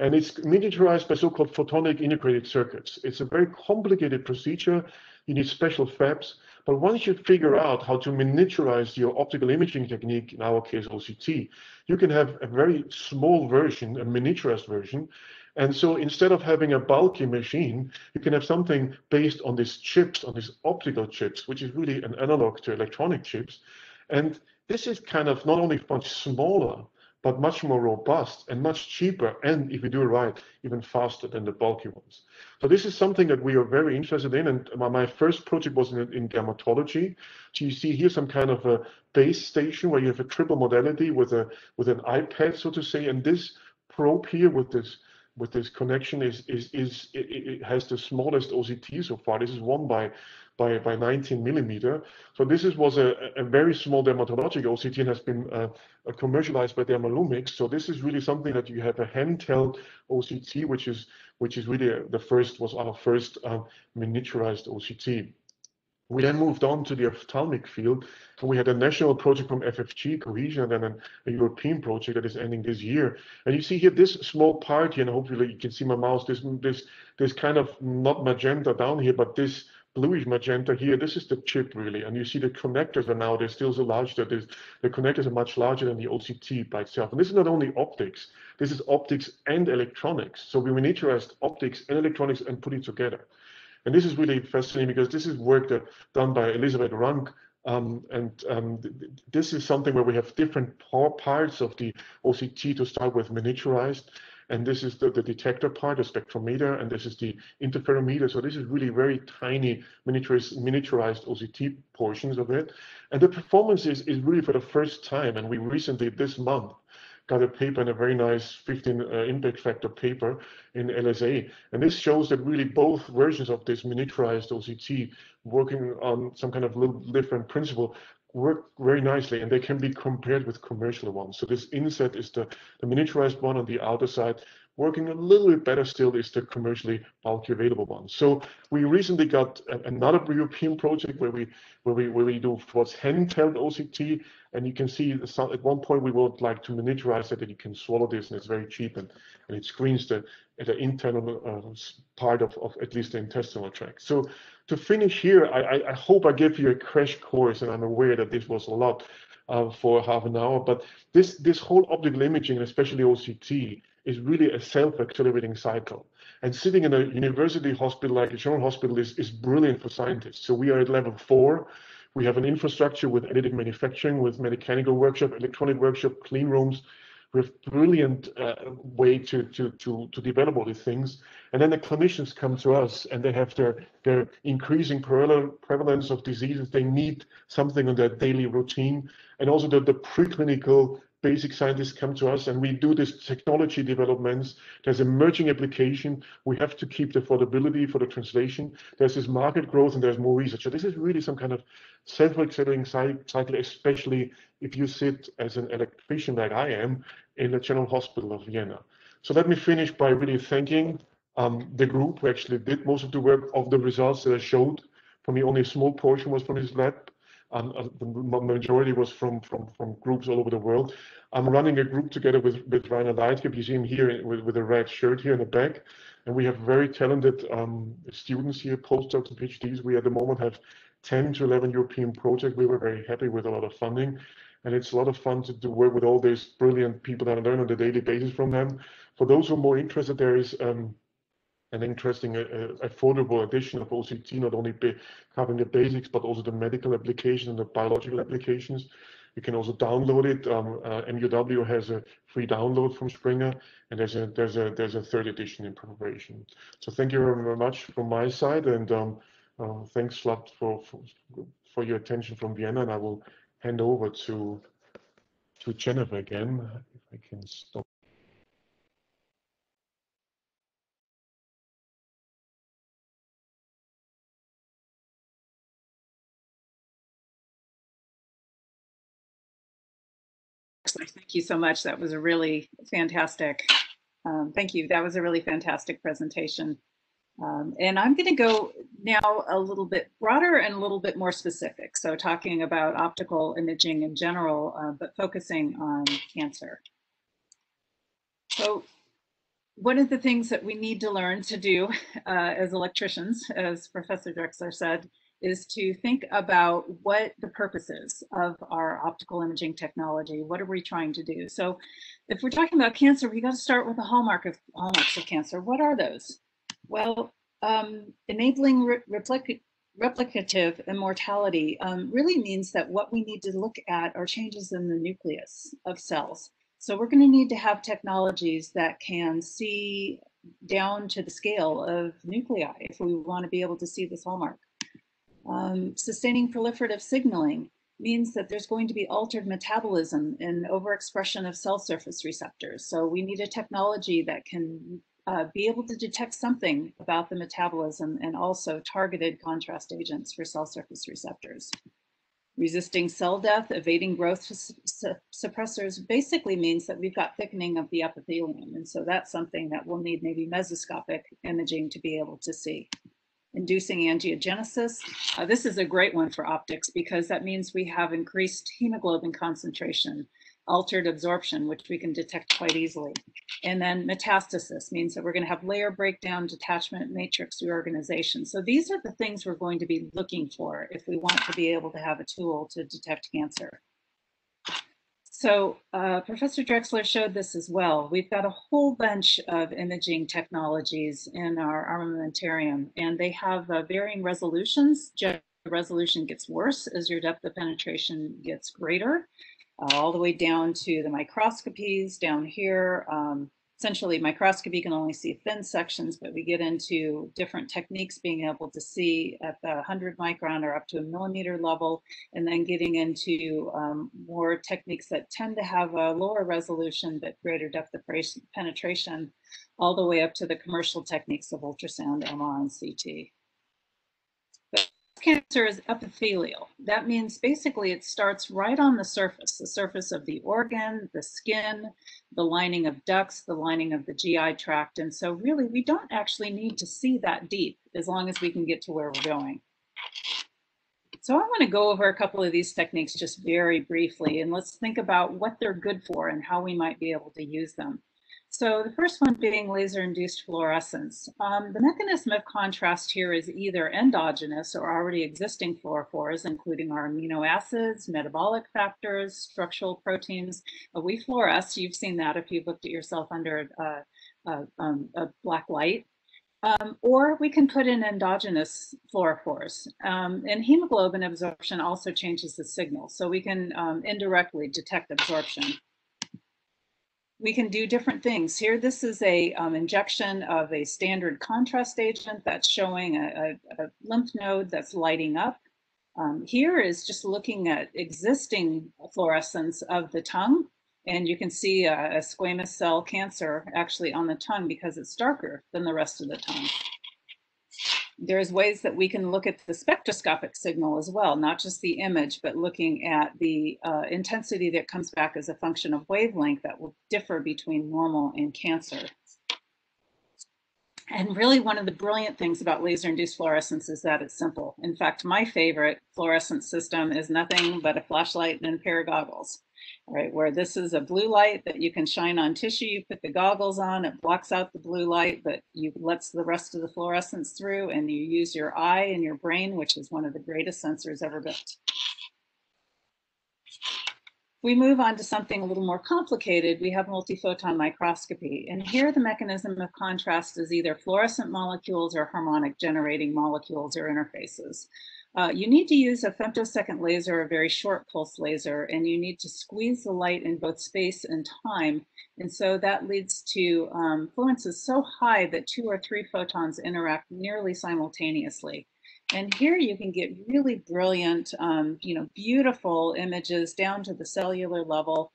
And it's miniaturized by so-called photonic integrated circuits. It's a very complicated procedure. You need special fabs. But once you figure out how to miniaturize your optical imaging technique, in our case OCT, you can have a very small version, a miniaturized version, And so instead of having a bulky machine, you can have something based on these chips, on these optical chips, which is really an analog to electronic chips. And this is kind of not only much smaller, but much more robust and much cheaper, and if you do it right, even faster than the bulky ones. So this is something that we are very interested in, and my first project was in dermatology. So you see here some kind of a base station where you have a triple modality with an iPad, so to say, and this probe here with this connection it has the smallest OCT so far. This is 1 by 19 millimeter. So this was a very small dermatologic OCT and has been commercialized by Dermalumix. So this is really something that you have a handheld OCT, which is really was our first miniaturized OCT. We then moved on to the ophthalmic field, and we had a national project from FFG, Cohesion, and then a European project that is ending this year. And you see here this small part here, and hopefully you can see my mouse, this kind of not magenta down here, but this bluish magenta here, this is the chip really. And you see the connectors are now, they're still so large that the connectors are much larger than the OCT by itself. And this is not only optics, this is optics and electronics. So we miniaturized optics and electronics and put it together. And this is really fascinating because this is work done by Elisabeth Rank. This is something where we have different parts of the OCT to start with miniaturized. And this is the detector part, the spectrometer, and this is the interferometer. So this is really very tiny miniaturized OCT portions of it. And the performance is really for the first time. And we recently, this month, got a paper, and a very nice 15 impact factor paper in LSA. And this shows that really both versions of this miniaturized OCT working on some kind of little different principle work very nicely, and they can be compared with commercial ones. So this inset is the miniaturized one on the outer side. Working a little bit better still is the commercially bulky available one. So we recently got another European project where we do what's handheld OCT, and you can see at one point we would like to miniaturize it, and you can swallow this, and it's very cheap, and it screens the internal part of at least the intestinal tract. So to finish here, I hope I gave you a crash course, and I'm aware that this was a lot for half an hour, but this whole optical imaging, and especially OCT, is really a self-accelerating cycle. And sitting in a university hospital like a general hospital is brilliant for scientists. So we are at level 4. We have an infrastructure with additive manufacturing, with mechanical workshop, electronic workshop, clean rooms. We have brilliant way to develop all these things. And then the clinicians come to us, and they have their increasing prevalence of diseases. They need something on their daily routine. And also the preclinical basic scientists come to us, and we do this technology developments. There's emerging application. We have to keep the affordability for the translation. There's this market growth, and there's more research. So this is really some kind of self-accelerating cycle, especially if you sit as an electrician like I am in the General Hospital of Vienna. So let me finish by really thanking the group who actually did most of the work of the results that I showed. For me, only a small portion was from this lab. The majority was from groups all over the world. I'm running a group together with Rainer Leitgeb. You see him here with a red shirt here in the back. And we have very talented students here, postdocs and PhDs. We at the moment have 10 to 11 European projects. We were very happy with a lot of funding. And it's a lot of fun to work with all these brilliant people that I learn on a daily basis from them. For those who are more interested, there is an interesting affordable edition of OCT, not only covering the basics, but also the medical applications and the biological applications. You can also download it. MUW has a free download from Springer, and there's a third edition in preparation. So thank you very much from my side, and thanks a lot for your attention from Vienna. And I will hand over to Jennifer again, if I can stop. Thank you so much. That was a really fantastic, thank you. That was a really fantastic presentation. And I'm going to go now a little bit broader and a little bit more specific. So talking about optical imaging in general, but focusing on cancer. So one of the things that we need to learn to do as electricians, as Professor Drexler said, is to think about what the purpose is of our optical imaging technology. What are we trying to do? So if we're talking about cancer, we got to start with the hallmarks of cancer. What are those? Well, enabling replicative immortality really means that what we need to look at are changes in the nucleus of cells. So we're going to need to have technologies that can see down to the scale of nuclei if we want to be able to see this hallmark. Sustaining proliferative signaling means that there's going to be altered metabolism and overexpression of cell surface receptors. So we need a technology that can be able to detect something about the metabolism and also targeted contrast agents for cell surface receptors. Resisting cell death, evading growth suppressors basically means that we've got thickening of the epithelium. And so that's something that we'll need maybe mesoscopic imaging to be able to see. Inducing angiogenesis. This is a great one for optics because that means we have increased hemoglobin concentration, altered absorption, which we can detect quite easily. And then metastasis means that we're going to have layer breakdown, detachment, matrix reorganization. So these are the things we're going to be looking for if we want to be able to have a tool to detect cancer. So Professor Drexler showed this as well. We've got a whole bunch of imaging technologies in our armamentarium, and they have varying resolutions. The resolution gets worse as your depth of penetration gets greater, all the way down to the microscopies down here. Essentially, microscopy can only see thin sections, but we get into different techniques being able to see at the 100 micron or up to a millimeter level, and then getting into more techniques that tend to have a lower resolution but greater depth of penetration, all the way up to the commercial techniques of ultrasound, MR, and CT. Cancer is epithelial. That means basically it starts right on the surface of the organ, the skin, the lining of ducts, the lining of the GI tract. And so really we don't actually need to see that deep as long as we can get to where we're going. So I want to go over a couple of these techniques just very briefly, and let's think about what they're good for and how we might be able to use them. So the first one being laser-induced fluorescence. The mechanism of contrast here is either endogenous or already existing fluorophores, including our amino acids, metabolic factors, structural proteins. We fluoresce. You've seen that if you've looked at yourself under a black light. Or we can put in endogenous fluorophores. And hemoglobin absorption also changes the signal. So we can indirectly detect absorption. We can do different things. Here, this is a injection of a standard contrast agent that's showing a lymph node that's lighting up. Here is just looking at existing fluorescence of the tongue. And you can see a squamous cell cancer actually on the tongue because it's darker than the rest of the tongue. There's ways that we can look at the spectroscopic signal as well, not just the image, but looking at the intensity that comes back as a function of wavelength that will differ between normal and cancer. And really one of the brilliant things about laser-induced fluorescence is that it's simple. In fact, my favorite fluorescence system is nothing but a flashlight and a pair of goggles. Right, where this is a blue light that you can shine on tissue, you put the goggles on, it blocks out the blue light, but you lets the rest of the fluorescence through, and you use your eye and your brain, which is one of the greatest sensors ever built. We move on to something a little more complicated. We have multiphoton microscopy, and here the mechanism of contrast is either fluorescent molecules or harmonic generating molecules or interfaces. You need to use a femtosecond laser, a very short pulse laser, and you need to squeeze the light in both space and time. And so that leads to fluences so high that 2 or 3 photons interact nearly simultaneously. And here you can get really brilliant, beautiful images down to the cellular level.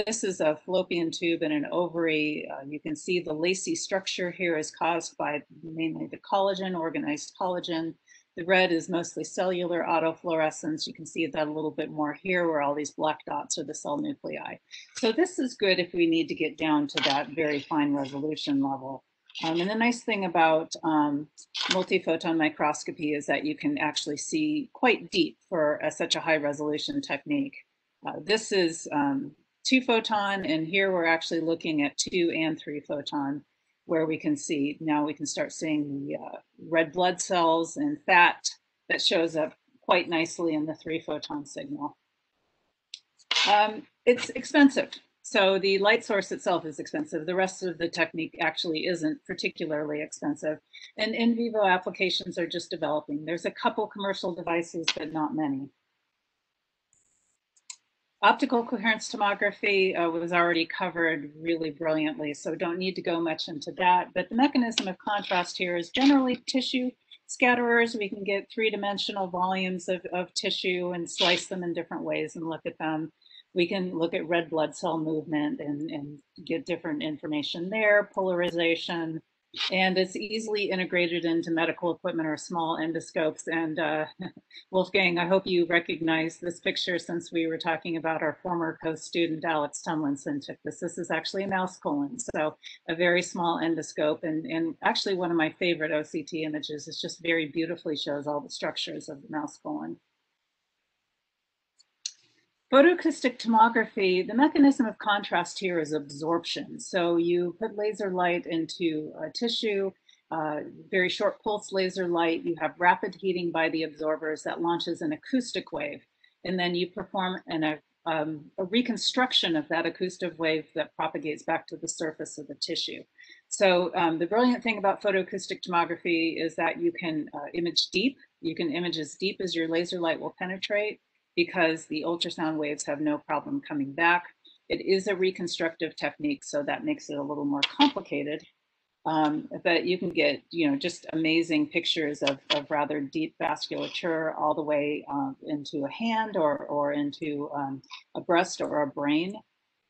This is a fallopian tube and an ovary. You can see the lacy structure here is caused by mainly the collagen, organized collagen. The red is mostly cellular autofluorescence. You can see that a little bit more here where all these black dots are the cell nuclei. So this is good if we need to get down to that very fine resolution level. And the nice thing about multiphoton microscopy is that you can actually see quite deep for such a high resolution technique. This is 2 photon, and here we're actually looking at 2 and 3 photon, where we can see, now we can start seeing the red blood cells and fat that shows up quite nicely in the 3-photon signal. It's expensive. So the light source itself is expensive. The rest of the technique actually isn't particularly expensive. And in vivo applications are just developing. There's a couple commercial devices, but not many. Optical coherence tomography was already covered really brilliantly, so don't need to go much into that. But the mechanism of contrast here is generally tissue scatterers. We can get 3-dimensional volumes of tissue and slice them in different ways and look at them. We can look at red blood cell movement and get different information there, polarization, and it's easily integrated into medical equipment or small endoscopes. And Wolfgang, I hope you recognize this picture since we were talking about our former co-student Alex Tomlinson took this. This is actually a mouse colon, so a very small endoscope, and actually one of my favorite OCT images. It just very beautifully shows all the structures of the mouse colon. Photo-Acoustic Tomography, the mechanism of contrast here is absorption. So you put laser light into a tissue, very short pulse laser light, you have rapid heating by the absorbers that launches an acoustic wave. And then you perform a reconstruction of that acoustic wave that propagates back to the surface of the tissue. So the brilliant thing about photoacoustic tomography is that you can image deep. You can image as deep as your laser light will penetrate, because the ultrasound waves have no problem coming back. It is a reconstructive technique, so that makes it a little more complicated. But you can get, just amazing pictures of rather deep vasculature all the way into a hand or into a breast or a brain,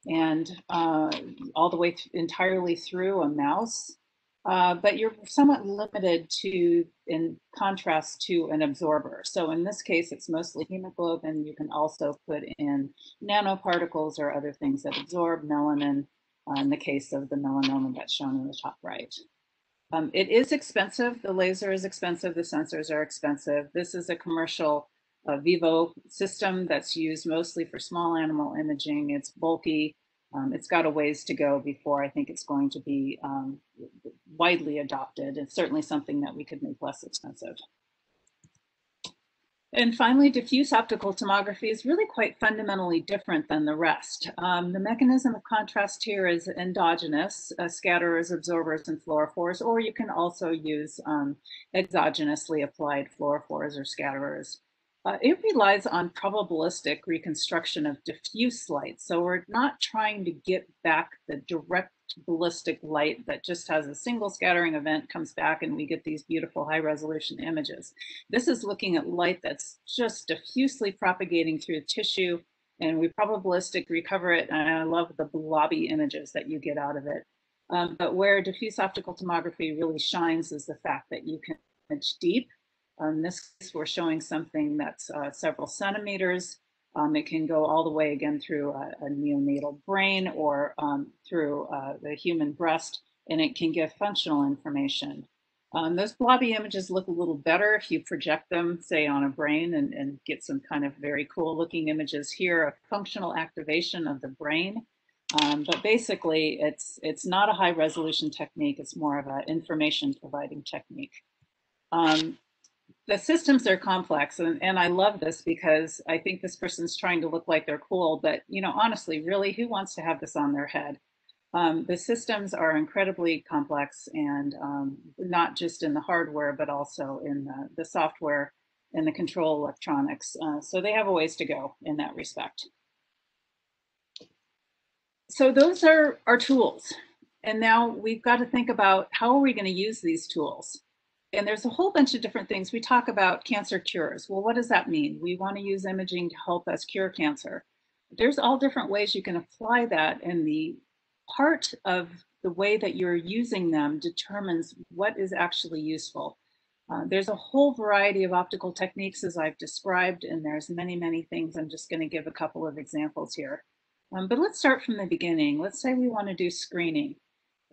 and all the way entirely through a mouse. But you're somewhat limited to, in contrast to an absorber. So in this case, it's mostly hemoglobin. You can also put in nanoparticles or other things that absorb melanin, in the case of the melanoma that's shown in the top right. It is expensive. The laser is expensive. The sensors are expensive. This is a commercial vivo system that's used mostly for small animal imaging. It's bulky. It's got a ways to go before I think it's going to be widely adopted. It's certainly something that we could make less expensive. And finally, diffuse optical tomography is really quite fundamentally different than the rest. The mechanism of contrast here is endogenous, scatterers, absorbers, and fluorophores, or you can also use exogenously applied fluorophores or scatterers. It relies on probabilistic reconstruction of diffuse light. So we're not trying to get back the direct ballistic light that just has a single scattering event, comes back, and we get these beautiful high resolution images. This is looking at light that's just diffusely propagating through tissue, and we probabilistic recover it. And I love the blobby images that you get out of it. But where diffuse optical tomography really shines is the fact that you can image deep. In this case, we're showing something that's several centimeters. It can go all the way again through a neonatal brain or through the human breast, and it can give functional information. Those blobby images look a little better if you project them, say, on a brain and get some kind of very cool looking images here, a functional activation of the brain. But basically, it's not a high resolution technique. It's more of an information providing technique. The systems are complex, and I love this because I think this person's trying to look like they're cool, but honestly, really, who wants to have this on their head? The systems are incredibly complex, and not just in the hardware, but also in the software and the control electronics. So they have a ways to go in that respect. So those are our tools. And now we've got to think about how are we going to use these tools? And there's a whole bunch of different things. We talk about cancer cures. Well, what does that mean? We want to use imaging to help us cure cancer. There's all different ways you can apply that, and the part of the way that you're using them determines what is actually useful. There's a whole variety of optical techniques, as I've described, and there's many, many things. I'm just going to give a couple of examples here. But let's start from the beginning. Let's say we want to do screening.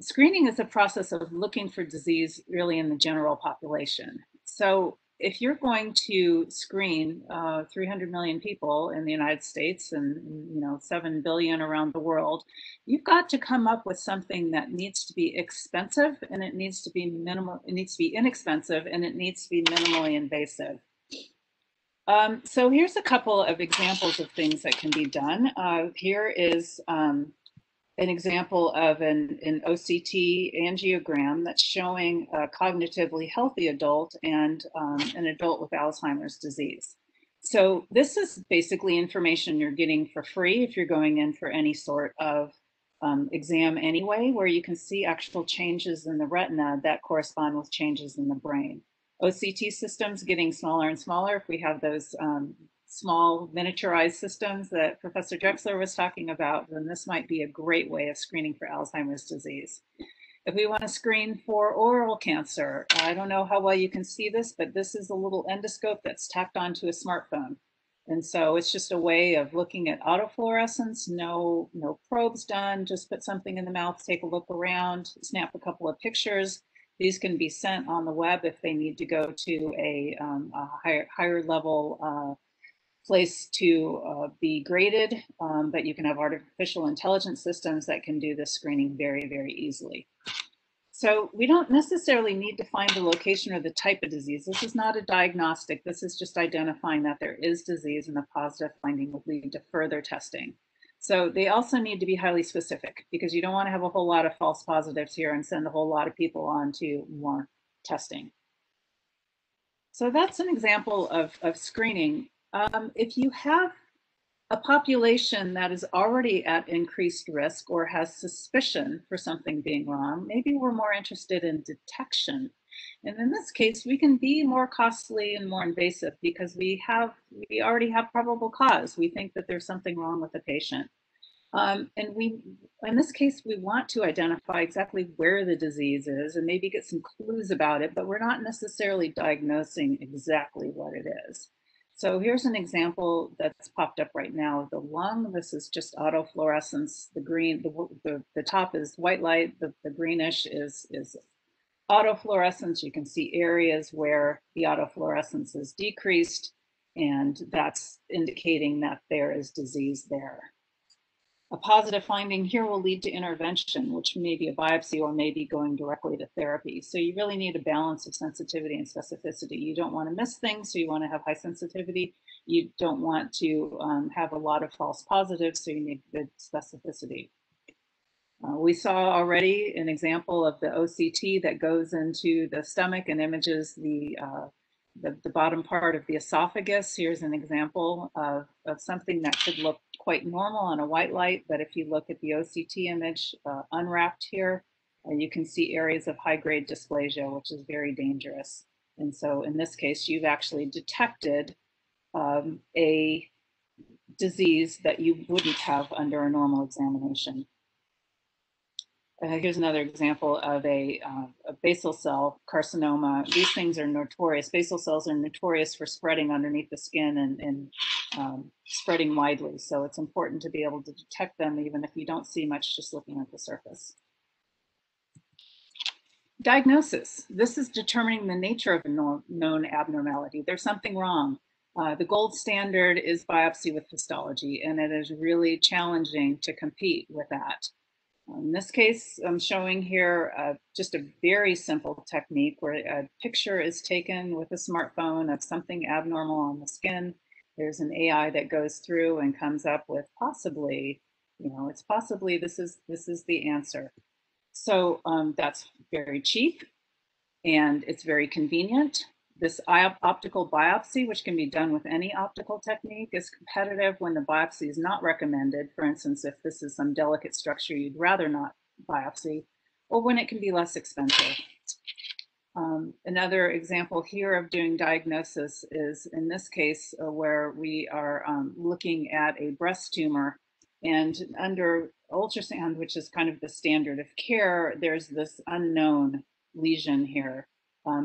Screening is a process of looking for disease really in the general population. So if you're going to screen 300 million people in the United States and 7 billion around the world, you've got to come up with something that needs to be expensive, and it needs to be minimal. It needs to be inexpensive, and it needs to be minimally invasive. So here's a couple of examples of things that can be done. Here is an example of an OCT angiogram that's showing a cognitively healthy adult and an adult with Alzheimer's disease. So this is basically information you're getting for free if you're going in for any sort of exam anyway, where you can see actual changes in the retina that correspond with changes in the brain. OCT systems getting smaller and smaller. If we have those small miniaturized systems that Professor Drexler was talking about, then this might be a great way of screening for Alzheimer's disease. If we want to screen for oral cancer, I don't know how well you can see this, but this is a little endoscope that's tacked onto a smartphone. And so it's just a way of looking at autofluorescence, no probes done, just put something in the mouth, take a look around, snap a couple of pictures. These can be sent on the web if they need to go to a higher level place to be graded, but you can have artificial intelligence systems that can do this screening very, very easily. So we don't necessarily need to find the location or the type of disease. This is not a diagnostic. This is just identifying that there is disease, and a positive finding would lead to further testing. So they also need to be highly specific, because you don't want to have a whole lot of false positives here and send a whole lot of people on to more testing. So that's an example of screening. If you have a population that is already at increased risk or has suspicion for something being wrong, maybe we're more interested in detection. And in this case, we can be more costly and more invasive because we already have probable cause. We think that there's something wrong with the patient. And in this case, we want to identify exactly where the disease is and maybe get some clues about it, but we're not necessarily diagnosing exactly what it is. So here's an example that's popped up right now of the lung. This is just autofluorescence. The green, the top is white light. The greenish is autofluorescence. You can see areas where the autofluorescence is decreased, and that's indicating that there is disease there. A positive finding here will lead to intervention, which may be a biopsy or maybe going directly to therapy. So you really need a balance of sensitivity and specificity. You don't want to miss things, so you want to have high sensitivity. You don't want to have a lot of false positives, so you need good specificity. We saw already an example of the OCT that goes into the stomach and images the bottom part of the esophagus. Here's an example of something that could look quite normal on a white light, but if you look at the OCT image unwrapped here, you can see areas of high-grade dysplasia, which is very dangerous. And so in this case, you've actually detected a disease that you wouldn't have under a normal examination. Here's another example of a basal cell carcinoma. These things are notorious. Basal cells are notorious for spreading underneath the skin and spreading widely. So it's important to be able to detect them even if you don't see much just looking at the surface. Diagnosis. This is determining the nature of a known abnormality. There's something wrong. The gold standard is biopsy with histology, and it is really challenging to compete with that. In this case, I'm showing here just a very simple technique where a picture is taken with a smartphone of something abnormal on the skin. There's an AI that goes through and comes up with possibly, it's possibly this is the answer. So that's very cheap and it's very convenient. This optical biopsy, which can be done with any optical technique, is competitive when the biopsy is not recommended. For instance, if this is some delicate structure you'd rather not biopsy, or when it can be less expensive. Another example here of doing diagnosis is in this case where we are looking at a breast tumor, and under ultrasound, which is kind of the standard of care, there's this unknown lesion here.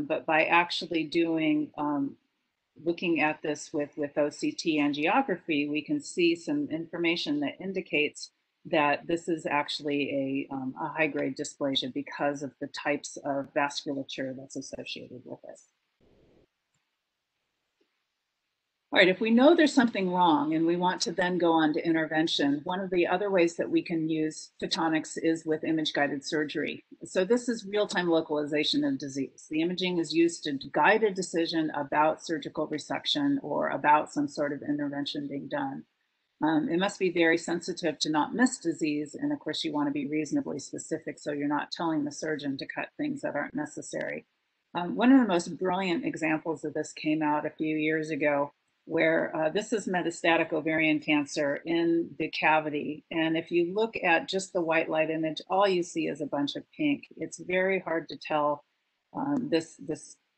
But by actually doing, looking at this with OCT angiography, we can see some information that indicates that this is actually a high-grade dysplasia because of the types of vasculature that's associated with it. All right, if we know there's something wrong and we want to then go on to intervention, one of the other ways that we can use photonics is with image-guided surgery. So this is real-time localization of disease. The imaging is used to guide a decision about surgical resection or about some sort of intervention being done. It must be very sensitive to not miss disease, and of course you want to be reasonably specific so you're not telling the surgeon to cut things that aren't necessary. One of the most brilliant examples of this came out a few years ago, where this is metastatic ovarian cancer in the cavity. And if you look at just the white light image, all you see is a bunch of pink. It's very hard to tell. This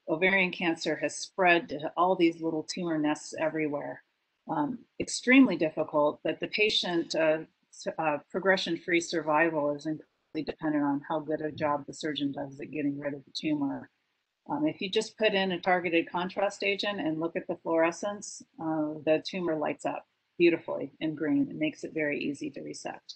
ovarian cancer has spread to all these little tumor nests everywhere. Extremely difficult, but the patient progression-free survival is incredibly dependent on how good a job the surgeon does at getting rid of the tumor. If you just put in a targeted contrast agent and look at the fluorescence, the tumor lights up beautifully in green. It makes it very easy to resect.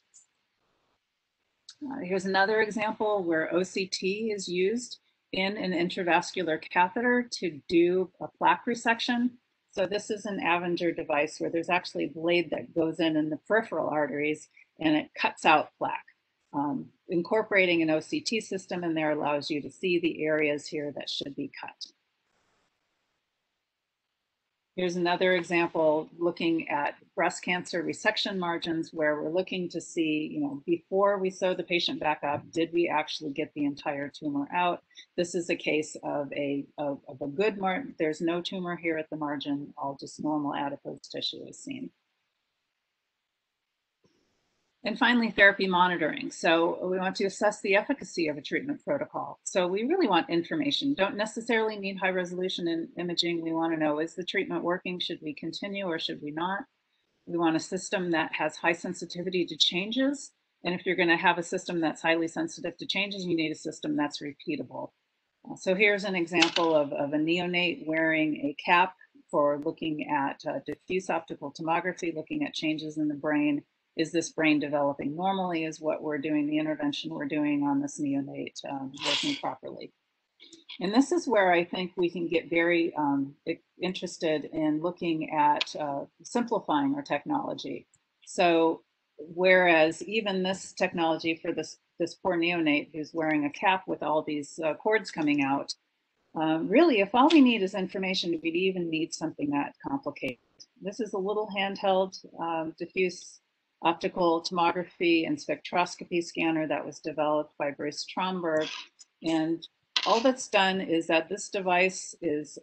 Here's another example where OCT is used in an intravascular catheter to do a plaque resection. So this is an Avenger device where there's actually a blade that goes in the peripheral arteries and it cuts out plaque. Incorporating an OCT system in there allows you to see the areas here that should be cut. Here's another example looking at breast cancer resection margins where we're looking to see, before we sew the patient back up, did we actually get the entire tumor out? This is a case of a good margin. There's no tumor here at the margin, all just normal adipose tissue is seen. And finally, therapy monitoring. So we want to assess the efficacy of a treatment protocol. So we really want information. Don't necessarily need high resolution imaging. We want to know, is the treatment working? Should we continue or should we not? We want a system that has high sensitivity to changes. And if you're going to have a system that's highly sensitive to changes, you need a system that's repeatable. So here's an example of a neonate wearing a cap for looking at diffuse optical tomography, looking at changes in the brain. Is this brain developing normally? Is what we're doing, the intervention we're doing on this neonate working properly? And this is where I think we can get very interested in looking at simplifying our technology. So whereas even this technology for this poor neonate who's wearing a cap with all these cords coming out, really, if all we need is information, do we even need something that complicated? This is a little handheld diffuse optical tomography and spectroscopy scanner that was developed by Bruce Tromberg. And all that's done is that this device is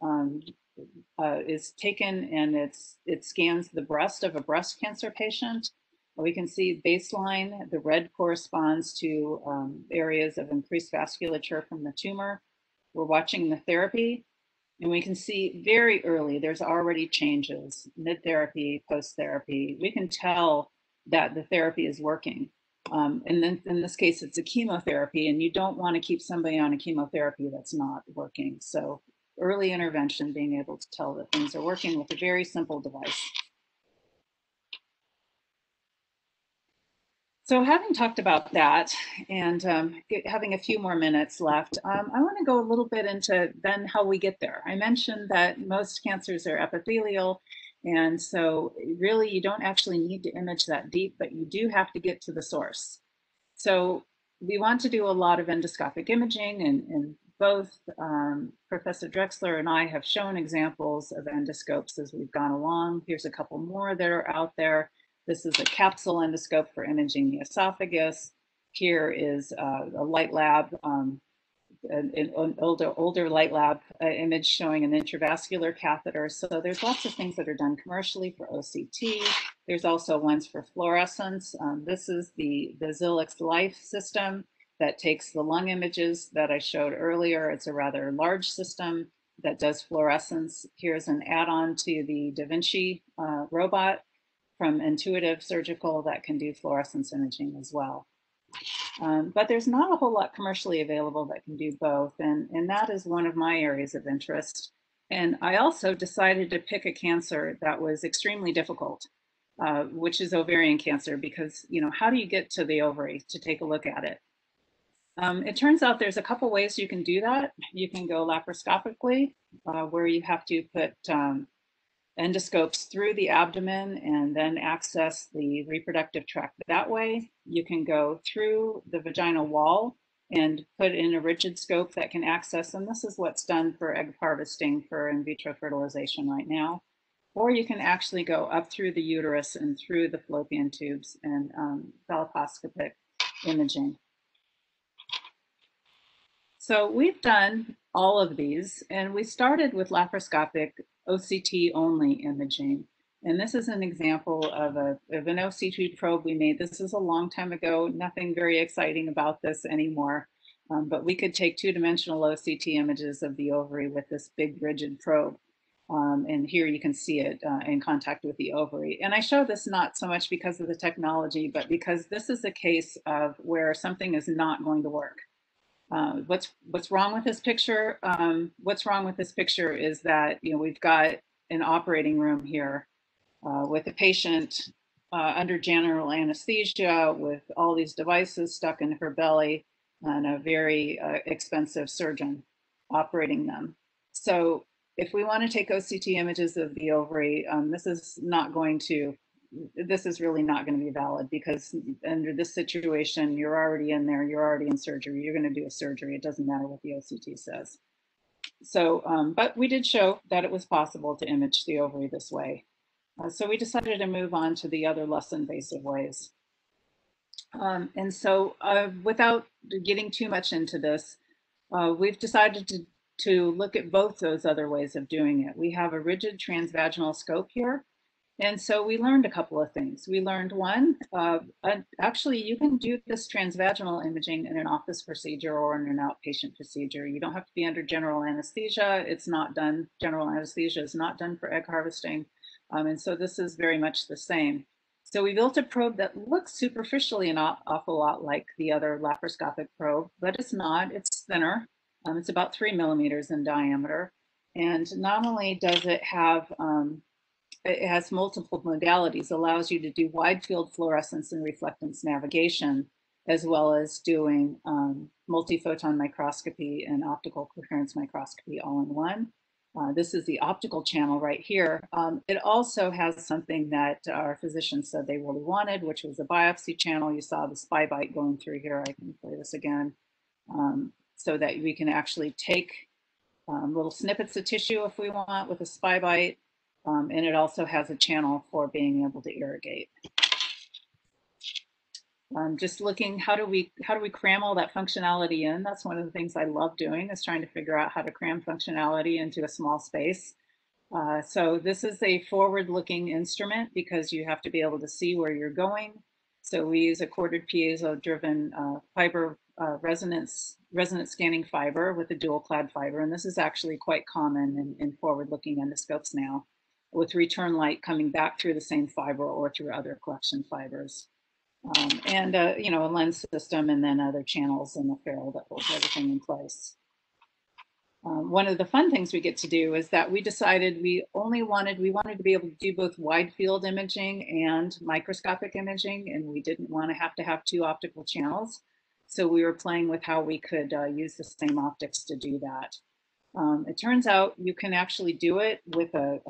taken and it scans the breast of a breast cancer patient. We can see baseline, the red corresponds to areas of increased vasculature from the tumor. We're watching the therapy, and we can see very early, there's already changes, mid-therapy, post-therapy. We can tell that the therapy is working. And then in this case, it's a chemotherapy, and you don't want to keep somebody on a chemotherapy that's not working. So early intervention, being able to tell that things are working with a very simple device. So having talked about that and having a few more minutes left, I want to go a little bit into then how we get there. I mentioned that most cancers are epithelial. And so really, you don't actually need to image that deep, but you do have to get to the source. So we want to do a lot of endoscopic imaging, and both Professor Drexler and I have shown examples of endoscopes as we've gone along. Here's a couple more that are out there. This is a capsule endoscope for imaging the esophagus. Here is a light lab, an older light lab image showing an intravascular catheter. So there's lots of things that are done commercially for OCT. There's also ones for fluorescence. This is the Zilix Life system that takes the lung images that I showed earlier. It's a rather large system that does fluorescence. Here's an add-on to the Da Vinci robot from Intuitive Surgical that can do fluorescence imaging as well. But there's not a whole lot commercially available that can do both, and that is one of my areas of interest. And I also decided to pick a cancer that was extremely difficult, which is ovarian cancer, because, how do you get to the ovary to take a look at it? It turns out there's a couple ways you can do that. You can go laparoscopically, where you have to put endoscopes through the abdomen and then access the reproductive tract that way. You can go through the vaginal wall and put in a rigid scope that can access, and this is what's done for egg harvesting for in vitro fertilization right now. Or you can actually go up through the uterus and through the fallopian tubes and laparoscopic imaging. So we've done all of these, and we started with laparoscopic OCT only imaging. And this is an example of an OCT probe we made. This is a long time ago, nothing very exciting about this anymore. But we could take two-dimensional OCT images of the ovary with this big rigid probe. And here you can see it in contact with the ovary. And I show this not so much because of the technology, but because this is a case of where something is not going to work. What's wrong with this picture? What's wrong with this picture is that we've got an operating room here with a patient under general anesthesia with all these devices stuck in her belly and a very expensive surgeon operating them. So if we want to take OCT images of the ovary, this is really not going to be valid, because under this situation, you're already in there, you're already in surgery, you're going to do a surgery. It doesn't matter what the OCT says. So, but we did show that it was possible to image the ovary this way. So we decided to move on to the other less invasive ways. And so without getting too much into this, we've decided to look at both those other ways of doing it. We have a rigid transvaginal scope here. And so we learned a couple of things. We learned one, actually you can do this transvaginal imaging in an office procedure or in an outpatient procedure. You don't have to be under general anesthesia. It's not done, general anesthesia is not done for egg harvesting. And so this is very much the same. So we built a probe that looks superficially an awful lot like the other laparoscopic probe, but it's not, it's thinner. It's about 3 millimeters in diameter. And not only does it have, it has multiple modalities, allows you to do wide field fluorescence and reflectance navigation, as well as doing multiphoton microscopy and optical coherence microscopy all in one. This is the optical channel right here. It also has something that our physicians said they really wanted, which was a biopsy channel. You saw the SPIE bite going through here. I can play this again. So that we can actually take little snippets of tissue if we want with a SPIE bite. And it also has a channel for being able to irrigate. Just looking, how do we cram all that functionality in? That's one of the things I love doing, is trying to figure out how to cram functionality into a small space. So this is a forward-looking instrument because you have to be able to see where you're going. So we use a quartered piezo-driven fiber resonance scanning fiber with a dual clad fiber, and this is actually quite common in forward-looking endoscopes now, with return light coming back through the same fiber or through other collection fibers. And a lens system, and then other channels in the ferrule that holds everything in place. One of the fun things we get to do is that we decided we wanted to be able to do both wide field imaging and microscopic imaging, and we didn't want to have two optical channels. So we were playing with how we could use the same optics to do that. It turns out you can actually do it with a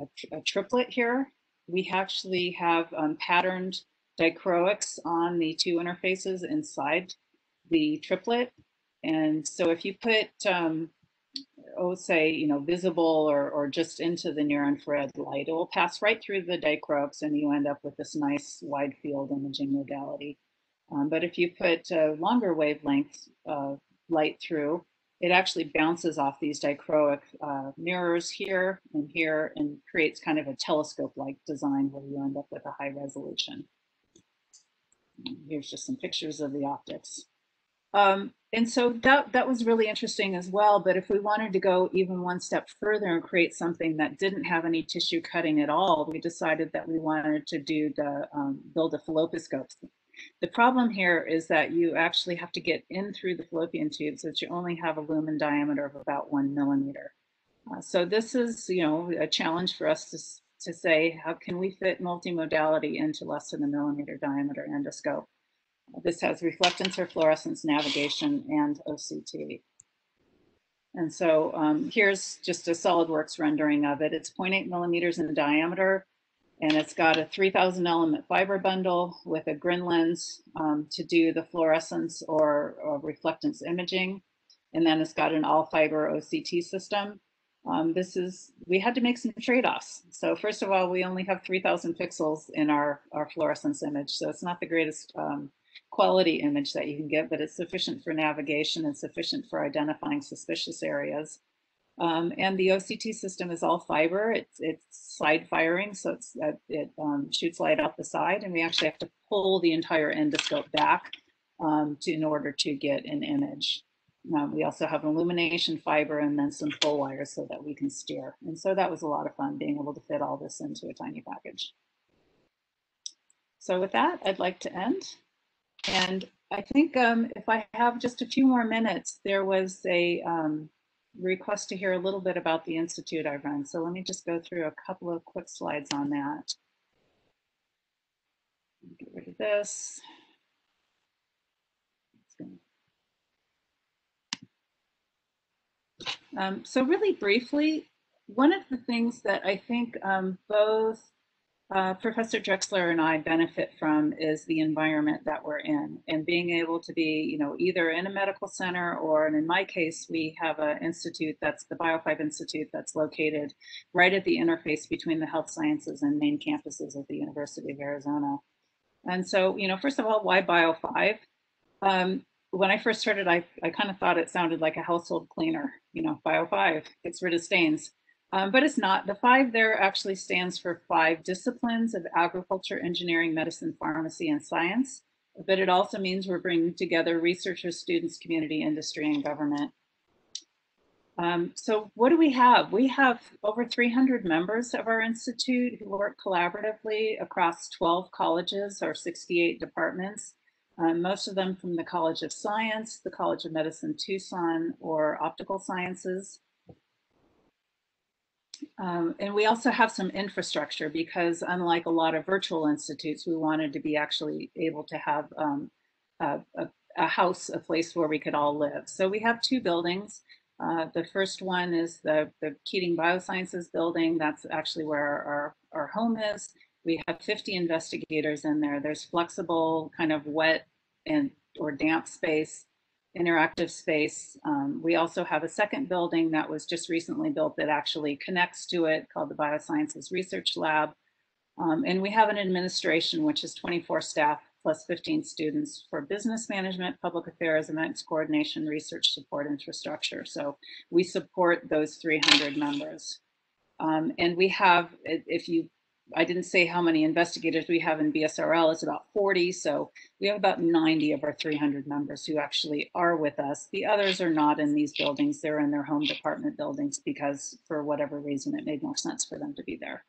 triplet here. We actually have patterned dichroics on the two interfaces inside the triplet. And so if you put, say, visible or just into the near infrared light, it will pass right through the dichroics and you end up with this nice wide field imaging modality. But if you put longer wavelength light through, it actually bounces off these dichroic mirrors here and creates kind of a telescope-like design where you end up with a high resolution. Here's just some pictures of the optics. And so that was really interesting as well. But if we wanted to go even one step further and create something that didn't have any tissue cutting at all, we decided that we wanted to do build a falloposcope. The problem here is that you actually have to get in through the fallopian tubes, so that you only have a lumen diameter of about 1 millimeter. So this is, a challenge for us to say, how can we fit multimodality into less than a millimeter diameter endoscope? This has reflectance or fluorescence navigation and OCT. And so here's just a SolidWorks rendering of it. It's 0.8 millimeters in diameter, and it's got a 3,000 element fiber bundle with a grin lens to do the fluorescence or reflectance imaging. And then it's got an all fiber OCT system. We had to make some trade-offs. So first of all, we only have 3,000 pixels in our fluorescence image. So it's not the greatest quality image that you can get, but it's sufficient for navigation and sufficient for identifying suspicious areas. And the OCT system is all fiber. It's side firing, so it shoots light out the side, and we actually have to pull the entire endoscope back in order to get an image. We also have illumination fiber and then some full wires so that we can steer. And so that was a lot of fun being able to fit all this into a tiny package. So with that, I'd like to end. And I think if I have just a few more minutes, there was a request to hear a little bit about the institute I run. So let me just go through a couple of quick slides on that. Get rid of this. So really briefly, one of the things that I think both Professor Drexler and I benefit from is the environment that we're in, and being able to be, either in a medical center or, and in my case, we have an institute that's the Bio5 Institute that's located right at the interface between the health sciences and main campuses of the University of Arizona. And so, first of all, why Bio5? When I first started, I kind of thought it sounded like a household cleaner, Bio5 gets rid of stains. But it's not. The 5 there actually stands for 5 disciplines of agriculture, engineering, medicine, pharmacy, and science. But it also means we're bringing together researchers, students, community, industry, and government. So what do we have? We have over 300 members of our institute who work collaboratively across 12 colleges or 68 departments. Most of them from the College of Science, the College of Medicine Tucson, or Optical Sciences. And we also have some infrastructure because unlike a lot of virtual institutes, we wanted to be actually able to have a house, a place where we could all live. So we have 2 buildings. The first one is the Keating Biosciences building. That's actually where our home is. We have 50 investigators in there. There's flexible kind of wet or damp space, interactive space. We also have a second building that was just recently built that actually connects to it called the Biosciences Research Lab. And we have an administration, which is 24 staff plus 15 students for business management, public affairs, events coordination, research support, infrastructure. So we support those 300 members. And we have, I didn't say how many investigators we have in BSRL, it's about 40. So we have about 90 of our 300 members who actually are with us. The others are not in these buildings. They're in their home department buildings because for whatever reason, it made more sense for them to be there.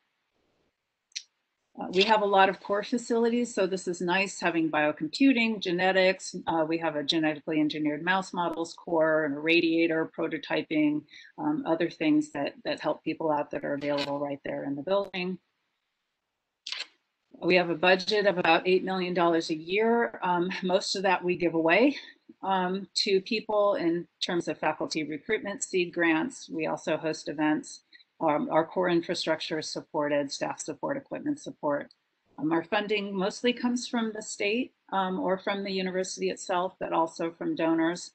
We have a lot of core facilities. So this is nice having biocomputing, genetics. We have a genetically engineered mouse models core and a radiator, prototyping, other things that help people out that are available right there in the building. We have a budget of about $8 million a year. Most of that we give away to people in terms of faculty recruitment, seed grants. We also host events. Our core infrastructure is supported, staff support, equipment support. Our funding mostly comes from the state or from the university itself, but also from donors.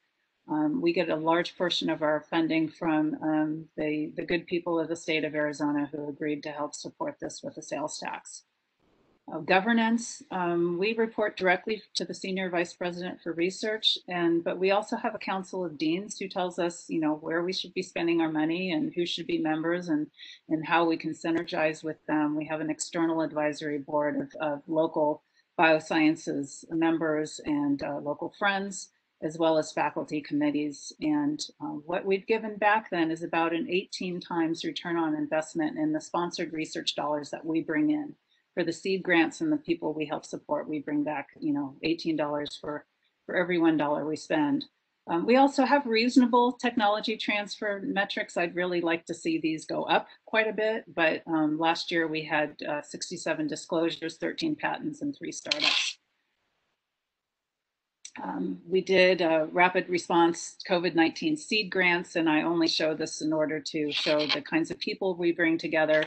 We get a large portion of our funding from the good people of the state of Arizona who agreed to help support this with a sales tax. Governance, we report directly to the Senior Vice President for Research, but we also have a Council of Deans who tells us, where we should be spending our money and who should be members and how we can synergize with them. We have an external advisory board of local biosciences members and local friends, as well as faculty committees. And what we've given back then is about an 18 times return on investment in the sponsored research dollars that we bring in. For the seed grants and the people we help support, we bring back, $18 for every $1 we spend. We also have reasonable technology transfer metrics. I'd really like to see these go up quite a bit, but last year we had 67 disclosures, 13 patents, and 3 startups. We did rapid response COVID-19 seed grants, and I only show this in order to show the kinds of people we bring together.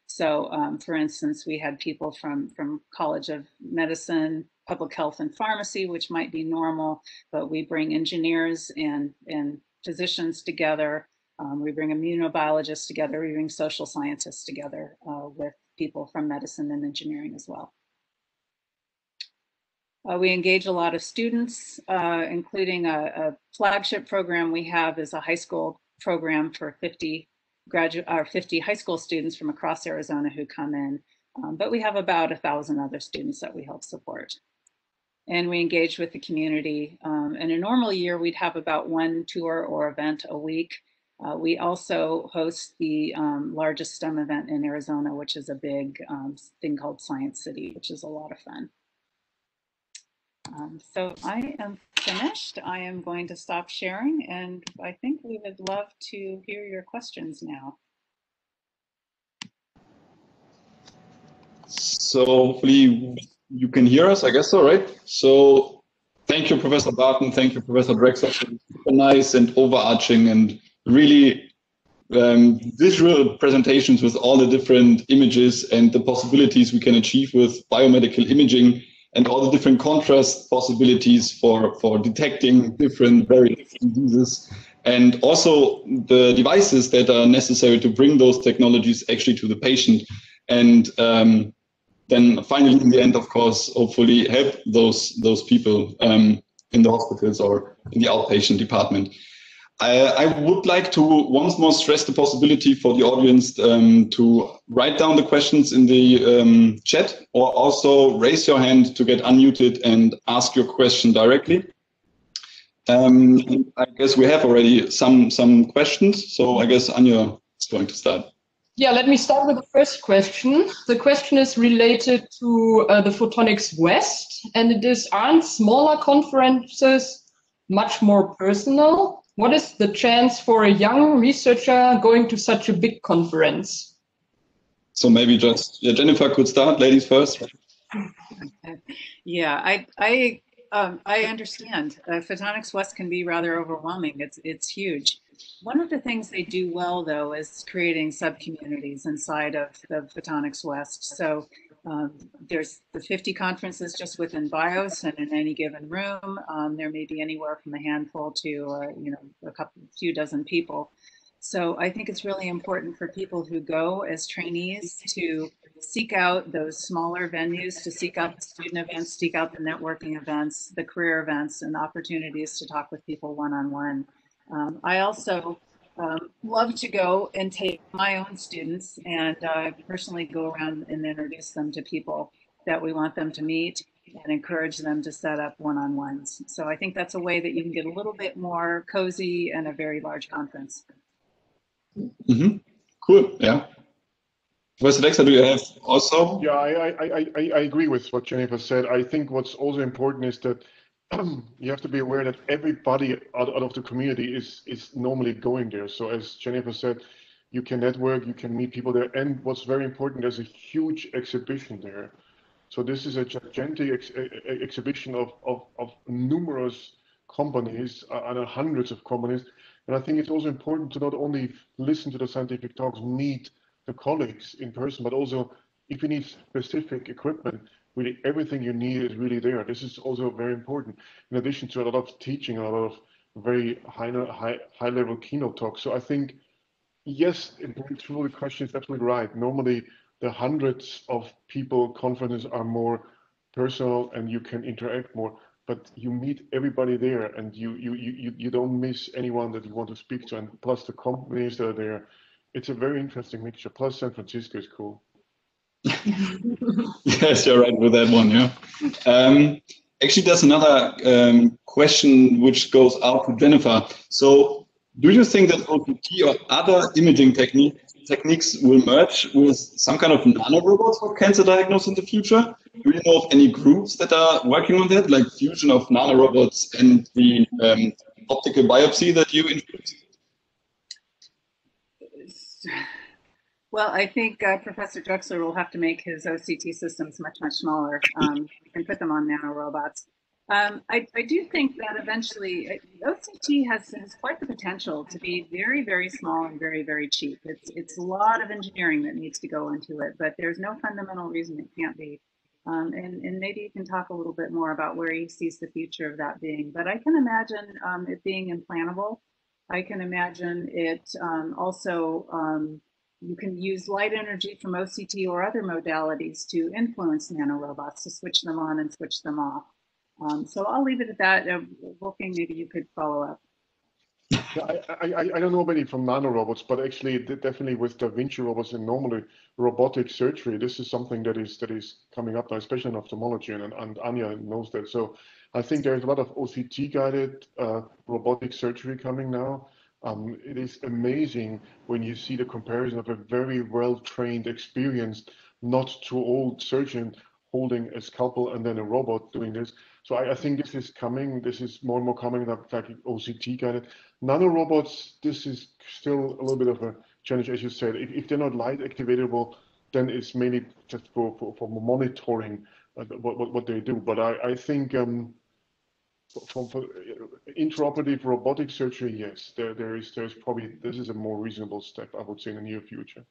So for instance, we had people from College of Medicine, Public Health and Pharmacy, which might be normal, but we bring engineers and physicians together. We bring immunobiologists together, we bring social scientists together with people from medicine and engineering as well. We engage a lot of students, including a flagship program we have is a high school program for 50 high school students from across Arizona who come in. But we have about 1,000 other students that we help support. And we engage with the community. In a normal year, we'd have about one tour or event a week. We also host the largest STEM event in Arizona, which is a big thing called Science City, which is a lot of fun. So I am finished. I am going to stop sharing, and I think we would love to hear your questions now. So hopefully you can hear us, I guess so, right? So thank you, Professor Barton. Thank you, Professor Drexler, for super nice and overarching and really visual presentations with all the different images and the possibilities we can achieve with biomedical imaging and all the different contrast possibilities for detecting very different diseases, and also the devices that are necessary to bring those technologies actually to the patient. And then finally, in the end, of course, hopefully help those people in the hospitals or in the outpatient department. I would like to once more stress the possibility for the audience to write down the questions in the chat, or also raise your hand to get unmuted and ask your question directly. I guess we have already some questions, so I guess Anja is going to start. Yeah, let me start with the first question. The question is related to the Photonics West, and it is, aren't smaller conferences much more personal? What is the chance for a young researcher going to such a big conference? So maybe just Jennifer could start, ladies first. Yeah, I understand. Photonics West can be rather overwhelming. It's huge. One of the things they do well, though, is creating sub-communities inside of the Photonics West. So there's the 50 conferences just within BIOS, and in any given room, there may be anywhere from a handful to a few dozen people. So I think it's really important for people who go as trainees to seek out those smaller venues, to seek out the student events, seek out the networking events, the career events, and opportunities to talk with people one-on-one. I also love to go and take my own students and personally go around and introduce them to people that we want them to meet and encourage them to set up one-on-ones. So I think that's a way that you can get a little bit more cozy in a very large conference. Mm-hmm. Cool. Yeah. Professor Drexler, do you have also? Yeah, I agree with what Jennifer said. I think what's also important is that you have to be aware that everybody out of the community is normally going there. So as Jennifer said, you can network, you can meet people there. And what's very important, there's a huge exhibition there. So this is a gigantic exhibition of numerous companies and hundreds of companies. And I think it's also important to not only listen to the scientific talks, meet the colleagues in person, but also if you need specific equipment, really everything you need is really there. This is also very important, in addition to a lot of teaching, a lot of very high level keynote talks. So I think, yes, in going through the question is absolutely right. Normally the hundreds of people conferences are more personal and you can interact more, but you meet everybody there and you don't miss anyone that you want to speak to. And plus the companies that are there, it's a very interesting mixture. Plus San Francisco is cool. Yes, you're right with that one. Yeah. Actually, there's another question which goes out to Jennifer. So, do you think that OCT or other imaging techniques will merge with some kind of nanorobots for cancer diagnosis in the future? Do you know of any groups that are working on that, like fusion of nanorobots and the optical biopsy that you introduced? Well, I think Professor Drexler will have to make his OCT systems much smaller and put them on nanorobots. I do think that eventually OCT has quite the potential to be very, very small and very, very cheap. It's a lot of engineering that needs to go into it, but there's no fundamental reason it can't be. And maybe you can talk a little bit more about where he sees the future of that being. But I can imagine it being implantable. I can imagine it also, you can use light energy from OCT or other modalities to influence nanorobots, to switch them on and switch them off. So I'll leave it at that. Wolfgang, maybe you could follow up. Yeah, I don't know many from nanorobots, but actually definitely with Da Vinci robots and normally robotic surgery, this is something that is coming up now, especially in ophthalmology, and Anya knows that. So I think there's a lot of OCT guided robotic surgery coming now. It is amazing when you see the comparison of a very well-trained, experienced, not too old surgeon holding a scalpel and then a robot doing this. So I think this is coming. This is more and more coming, like OCT guided. Nanorobots, this is still a little bit of a challenge, as you said. If they're not light activatable, then it's mainly just for monitoring what they do. But I think for intraoperative robotic surgery, yes, there's probably, this is a more reasonable step, I would say, in the near future.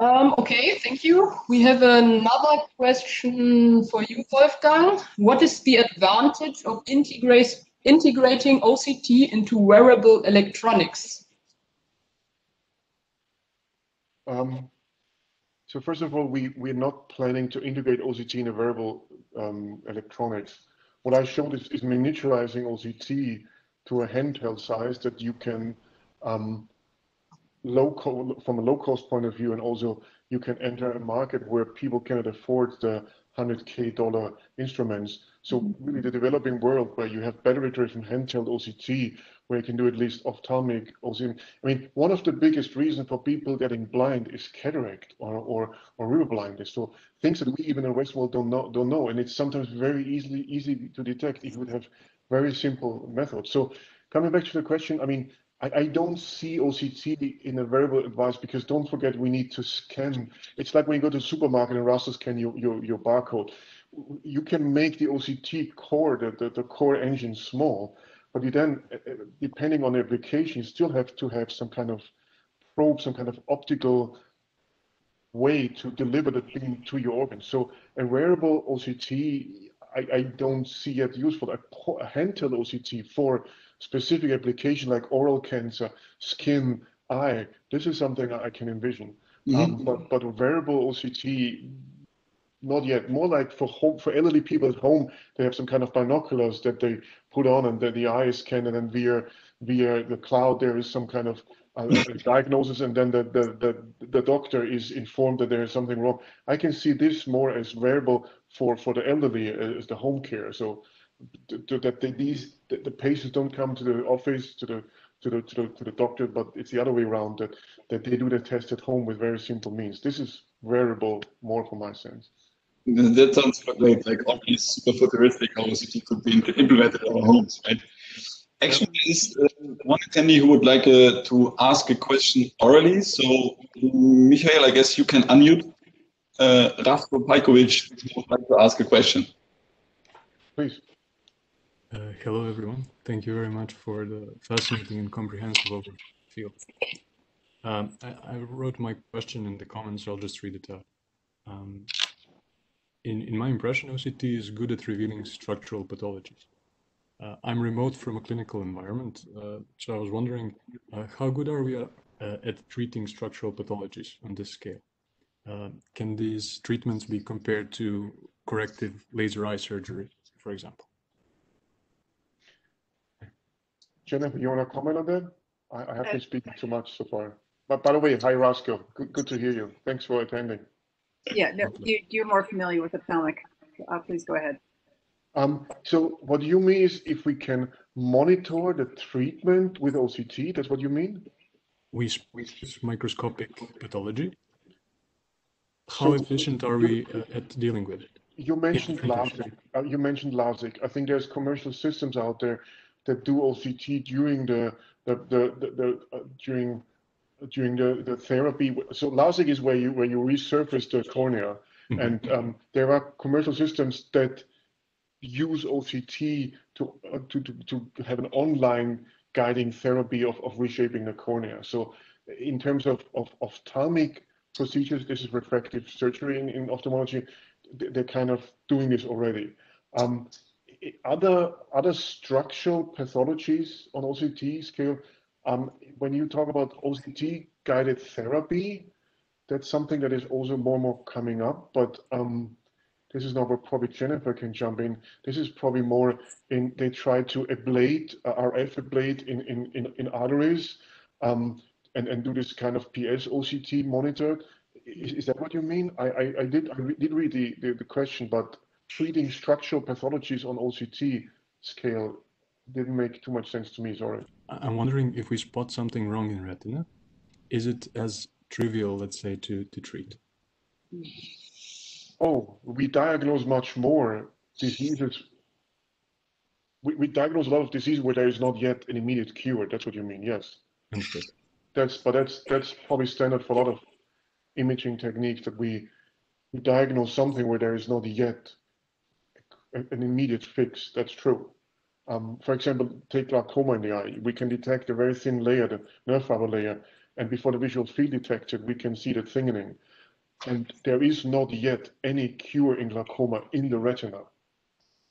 Okay, thank you. We have another question for you, Wolfgang. What is the advantage of integrating OCT into wearable electronics? So first of all, we're not planning to integrate OCT in a wearable electronics. What I showed is miniaturizing OCT to a handheld size that you can from a low cost point of view, and also you can enter a market where people cannot afford the $100K instruments. So really the developing world where you have battery driven handheld OCT, where you can do at least ophthalmic OCT. I mean, one of the biggest reasons for people getting blind is cataract or river blindness. So things that we even in the West world don't know. And it's sometimes very easy to detect if you would have very simple methods. So coming back to the question, I mean, I don't see OCT in a wearable device because don't forget we need to scan. It's like when you go to the supermarket and raster scan your barcode. You can make the OCT core, the core engine small, but you then, depending on the application, you still have to have some kind of probe, some kind of optical way to deliver the thing to your organ. So a wearable OCT, I don't see yet useful. A handheld OCT for specific application like oral cancer, skin, eye, this is something I can envision. But a wearable OCT, not yet. More like for elderly people at home, they have some kind of binoculars that they put on, and then the eye is scanned, and then via the cloud there is some kind of diagnosis, and then the doctor is informed that there is something wrong. I can see this more as wearable for the elderly as the home care. So that the patients don't come to the office to the doctor, but it's the other way around, that they do the test at home with very simple means. This is wearable more for my sense. That sounds great, like obvious super futuristic how OCT could be implemented in our homes, right? Actually, there is one attendee who would like to ask a question orally. So, Michael, I guess you can unmute. Rafko Pajkovic would like to ask a question. Please. Hello, everyone. Thank you very much for the fascinating and comprehensive overview. I wrote my question in the comments, so I'll just read it out. In my impression, OCT is good at revealing structural pathologies. I'm remote from a clinical environment, so I was wondering, how good are we at treating structural pathologies on this scale? Can these treatments be compared to corrective laser eye surgery, for example? Jennifer, you want to comment on that? I have been speaking too much so far. But by the way, hi Roscoe, good to hear you. Thanks for attending. Yeah, no, you're more familiar with ophthalmic. Please go ahead. So what you mean is if we can monitor the treatment with OCT, that's what you mean? We use microscopic pathology. How efficient are we at dealing with it? You mentioned LASIK. I think there's commercial systems out there that do OCT during the therapy. So LASIK is where you resurface the cornea, And there are commercial systems that use OCT to have an online guiding therapy of reshaping the cornea. So in terms of ophthalmic procedures, this is refractive surgery in ophthalmology, they're kind of doing this already. Other structural pathologies on OCT scale, when you talk about OCT guided therapy, that's something that is also more and more coming up, but this is now where probably Jennifer can jump in. This is probably more in, they try to ablate, RF ablate in arteries, and do this kind of PS OCT monitor. Is that what you mean? I did read the question, but treating structural pathologies on OCT scale didn't make too much sense to me, sorry. I'm wondering if we spot something wrong in retina, is it as trivial, let's say, to treat? Oh, we diagnose much more diseases. We diagnose a lot of diseases where there is not yet an immediate cure. That's what you mean, yes. Understood. That's probably standard for a lot of imaging techniques, that we diagnose something where there is not yet an immediate fix. That's true. For example, take glaucoma in the eye. We can detect a very thin layer, the nerve fiber layer, and before the visual field detects it, we can see the thickening. And there is not yet any cure in glaucoma in the retina.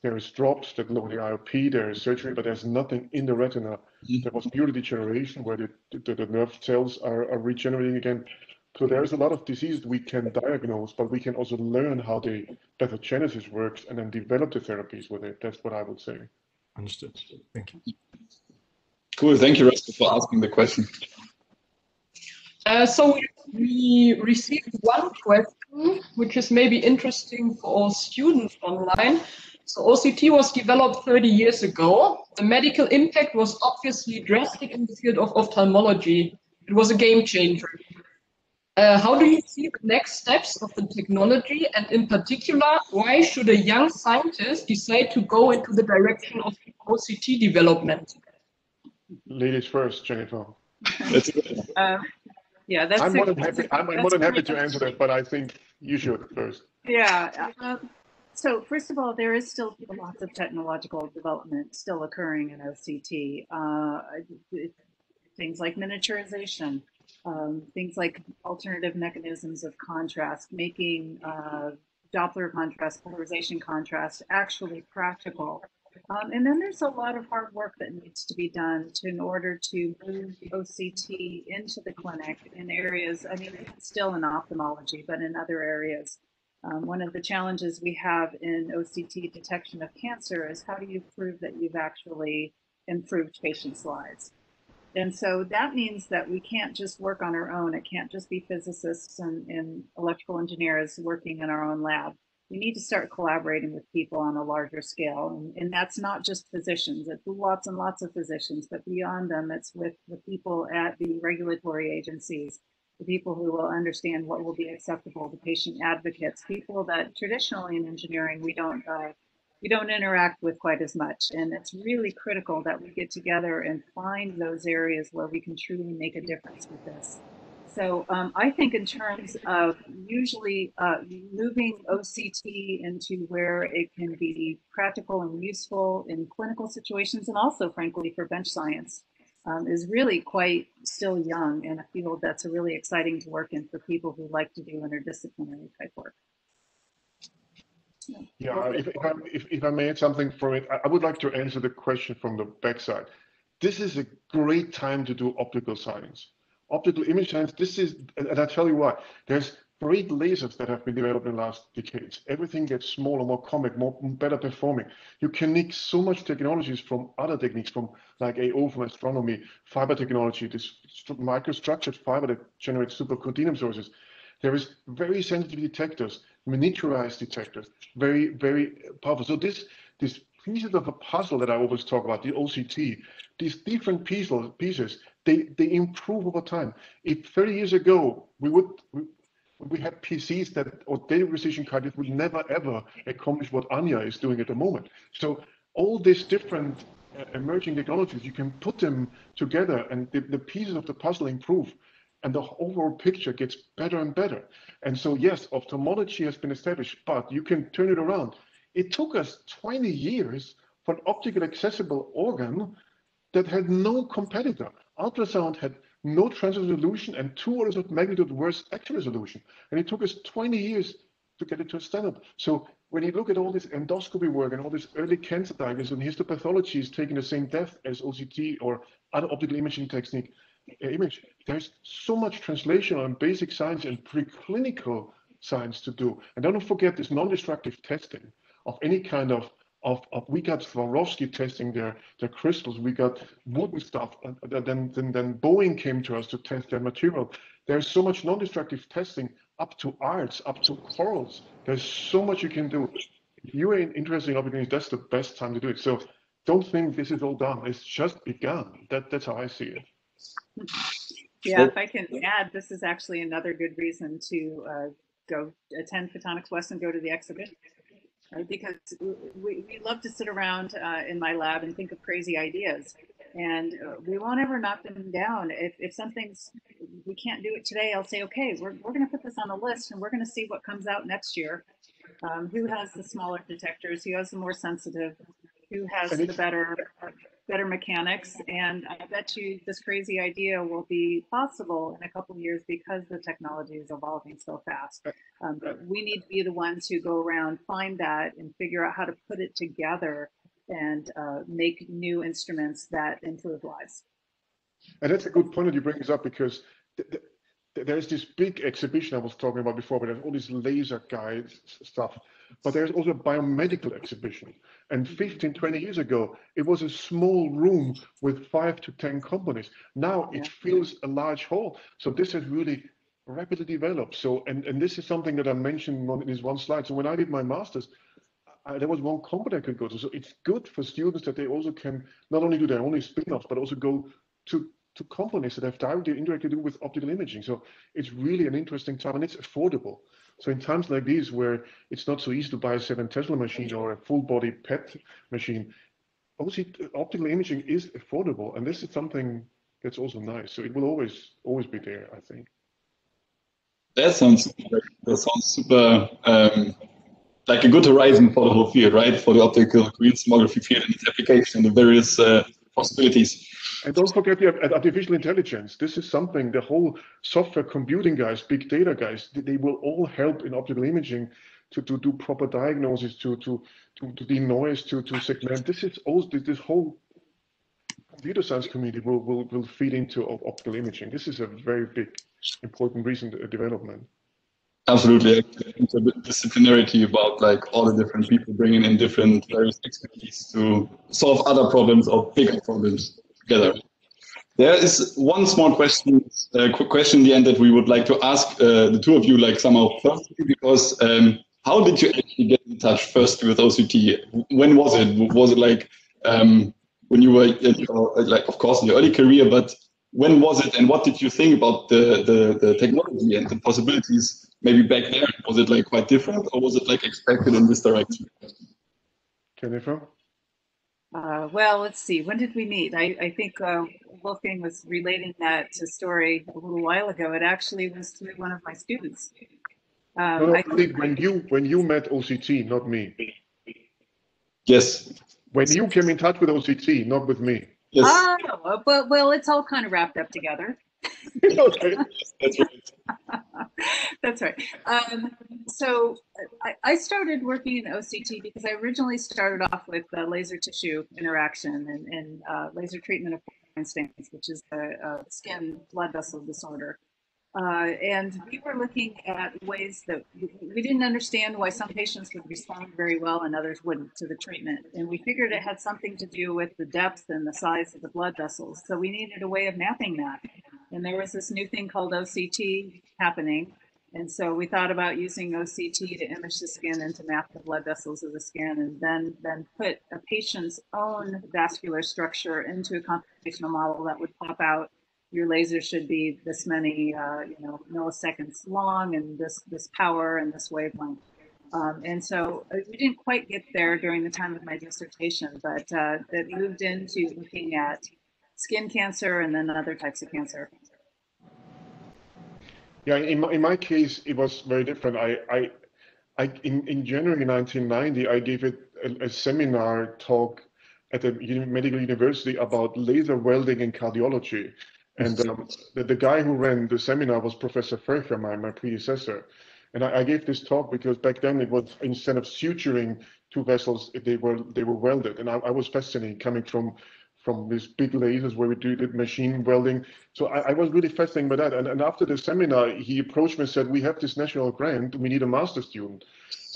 There is drops that lower the IOP, there is surgery, but there's nothing in the retina. There was pure degeneration where the nerve cells are regenerating again. So there's a lot of diseases we can diagnose, but we can also learn how the pathogenesis works and then develop the therapies with it. That's what I would say. Understood. Thank you. Cool. Thank you, Roscoe, for asking the question. So we received one question, which is maybe interesting for all students online. So OCT was developed 30 years ago. The medical impact was obviously drastic in the field of ophthalmology. It was a game changer. How do you see the next steps of the technology? And in particular, why should a young scientist decide to go into the direction of OCT development? Ladies first, Jennifer. Yeah, that's I'm more than happy to answer that, but I think you should first. Yeah. So first of all, there is still lots of technological development still occurring in OCT. Things like miniaturization, things like alternative mechanisms of contrast, making Doppler contrast, polarization contrast actually practical. And then there's a lot of hard work that needs to be done in order to move OCT into the clinic in areas, I mean, still in ophthalmology, but in other areas. One of the challenges we have in OCT detection of cancer is how do you prove that you've actually improved patients' lives? And so that means that we can't just work on our own. It can't just be physicists and electrical engineers working in our own lab. We need to start collaborating with people on a larger scale. And that's not just physicians, it's lots and lots of physicians, but beyond them, it's with the people at the regulatory agencies, the people who will understand what will be acceptable, the patient advocates, people that traditionally in engineering we don't interact with quite as much. And it's really critical that we get together and find those areas where we can truly make a difference with this. So I think in terms of usually moving OCT into where it can be practical and useful in clinical situations, and also frankly for bench science, is really quite still young in a field that's really exciting to work in for people who like to do interdisciplinary type work. Yeah, if I may add something from it, I would like to answer the question from the backside. This is a great time to do optical science. Optical image science, this is, and I tell you why, there's great lasers that have been developed in the last decades. Everything gets smaller, more compact, better performing. You can mix so much technologies from other techniques, from like AO, from astronomy, fiber technology, this microstructured fiber that generates supercontinuum sources. There is very sensitive detectors, miniaturized detectors, very, very powerful. So this pieces of a puzzle that I always talk about, the OCT, these different pieces, they improve over time. If 30 years ago we had PCs that, or data precision cards would never ever accomplish what Anya is doing at the moment. So all these different emerging technologies, you can put them together and the pieces of the puzzle improve. and the overall picture gets better and better. And so, yes, ophthalmology has been established, but you can turn it around. It took us 20 years for an optical accessible organ that had no competitor. Ultrasound had no transfer resolution and 2 orders of magnitude worse actual resolution. And it took us 20 years to get it to a standard. So when you look at all this endoscopy work and all this early cancer diagnosis and histopathology is taking the same depth as OCT or other optical imaging technique, there's so much translational and basic science and preclinical science to do. And don't forget this non-destructive testing of any kind of we got Swarovski testing their crystals, we got wooden stuff, and then Boeing came to us to test their material. There's so much non-destructive testing up to arts, up to corals. There's so much you can do. If you are interested in optical imaging, that's the best time to do it. So don't think this is all done. It's just begun. That's how I see it. Yeah, if I can add, this is actually another good reason to go attend Photonics West and go to the exhibition. Right? Because we love to sit around in my lab and think of crazy ideas, and we won't ever knock them down. If something's, we can't do it today, I'll say, okay, we're going to put this on the list and we're going to see what comes out next year. Who has the smaller detectors? Who has the more sensitive? Who has the better mechanics? And I bet you this crazy idea will be possible in a couple of years because the technology is evolving so fast. But we need to be the ones who go around, find that, and figure out how to put it together and make new instruments that improve lives. And that's a good point that you bring this up, because there's this big exhibition I was talking about before, but there's all these laser guides stuff. But there's also a biomedical exhibition. And 15, 20 years ago, it was a small room with 5 to 10 companies. Now it fills a large hall. So this has really rapidly developed. So, and this is something that I mentioned in this one slide. So when I did my master's, there was one company I could go to. So it's good for students that they also can not only do their own spin-offs, but also go to companies that have directly, indirectly to do with optical imaging. So it's really an interesting time, and it's affordable. So in times like these, where it's not so easy to buy a 7 Tesla machine or a full body PET machine, optical imaging is affordable, and this is something that's also nice. So it will always be there, I think. That sounds super like a good horizon for the whole field, right? For the optical coherence tomography field and its application and the various possibilities. And don't forget the artificial intelligence. This is something, the whole software computing guys, big data guys, they will all help in optical imaging to do proper diagnosis, to denoise, to segment. This is also, this whole computer science community will feed into optical imaging. This is a very big, important recent development. Absolutely. It's a bit disciplinarity about like all the different people bringing in different various expertise to solve other problems or bigger problems together. There is one small question, quick question in the end that we would like to ask the two of you, like somehow first, because how did you actually get in touch first with OCT? When was it? Was it like when you were like, of course, in your early career, but when was it, and what did you think about the technology and the possibilities maybe back there? Was it like quite different, or was it like expected in this direction? Jennifer? Well, let's see. When did we meet? I think Wolfgang was relating that story a little while ago. It actually was through one of my students. No, I think when you met OCT, not me. Yes. When you came in touch with OCT, not with me. Yes. Oh, but well, it's all kind of wrapped up together. Okay. That's right. That's right. So I started working in OCT because I originally started off with laser tissue interaction and laser treatment of stains, which is a skin blood vessel disorder. And we were looking at ways that we didn't understand why some patients would respond very well and others wouldn't to the treatment. And we figured it had something to do with the depth and the size of the blood vessels. So we needed a way of mapping that. And there was this new thing called OCT happening. And so we thought about using OCT to image the skin and to map the blood vessels of the skin, and then put a patient's own vascular structure into a computational model that would pop out. Your laser should be this many milliseconds long, and this power and this wavelength. And so we didn't quite get there during the time of my dissertation, but it moved into looking at skin cancer and then other types of cancer. Yeah, in my case, it was very different. In January 1990, I gave a seminar talk at a medical university about laser welding in cardiology. And the guy who ran the seminar was Professor Fercher, my predecessor. And I gave this talk because back then it was, instead of suturing two vessels, they were welded. And I was fascinated coming from these big lasers where we did machine welding. So I was really fascinated by that. And after the seminar, he approached me and said, we have this national grant, we need a master's student.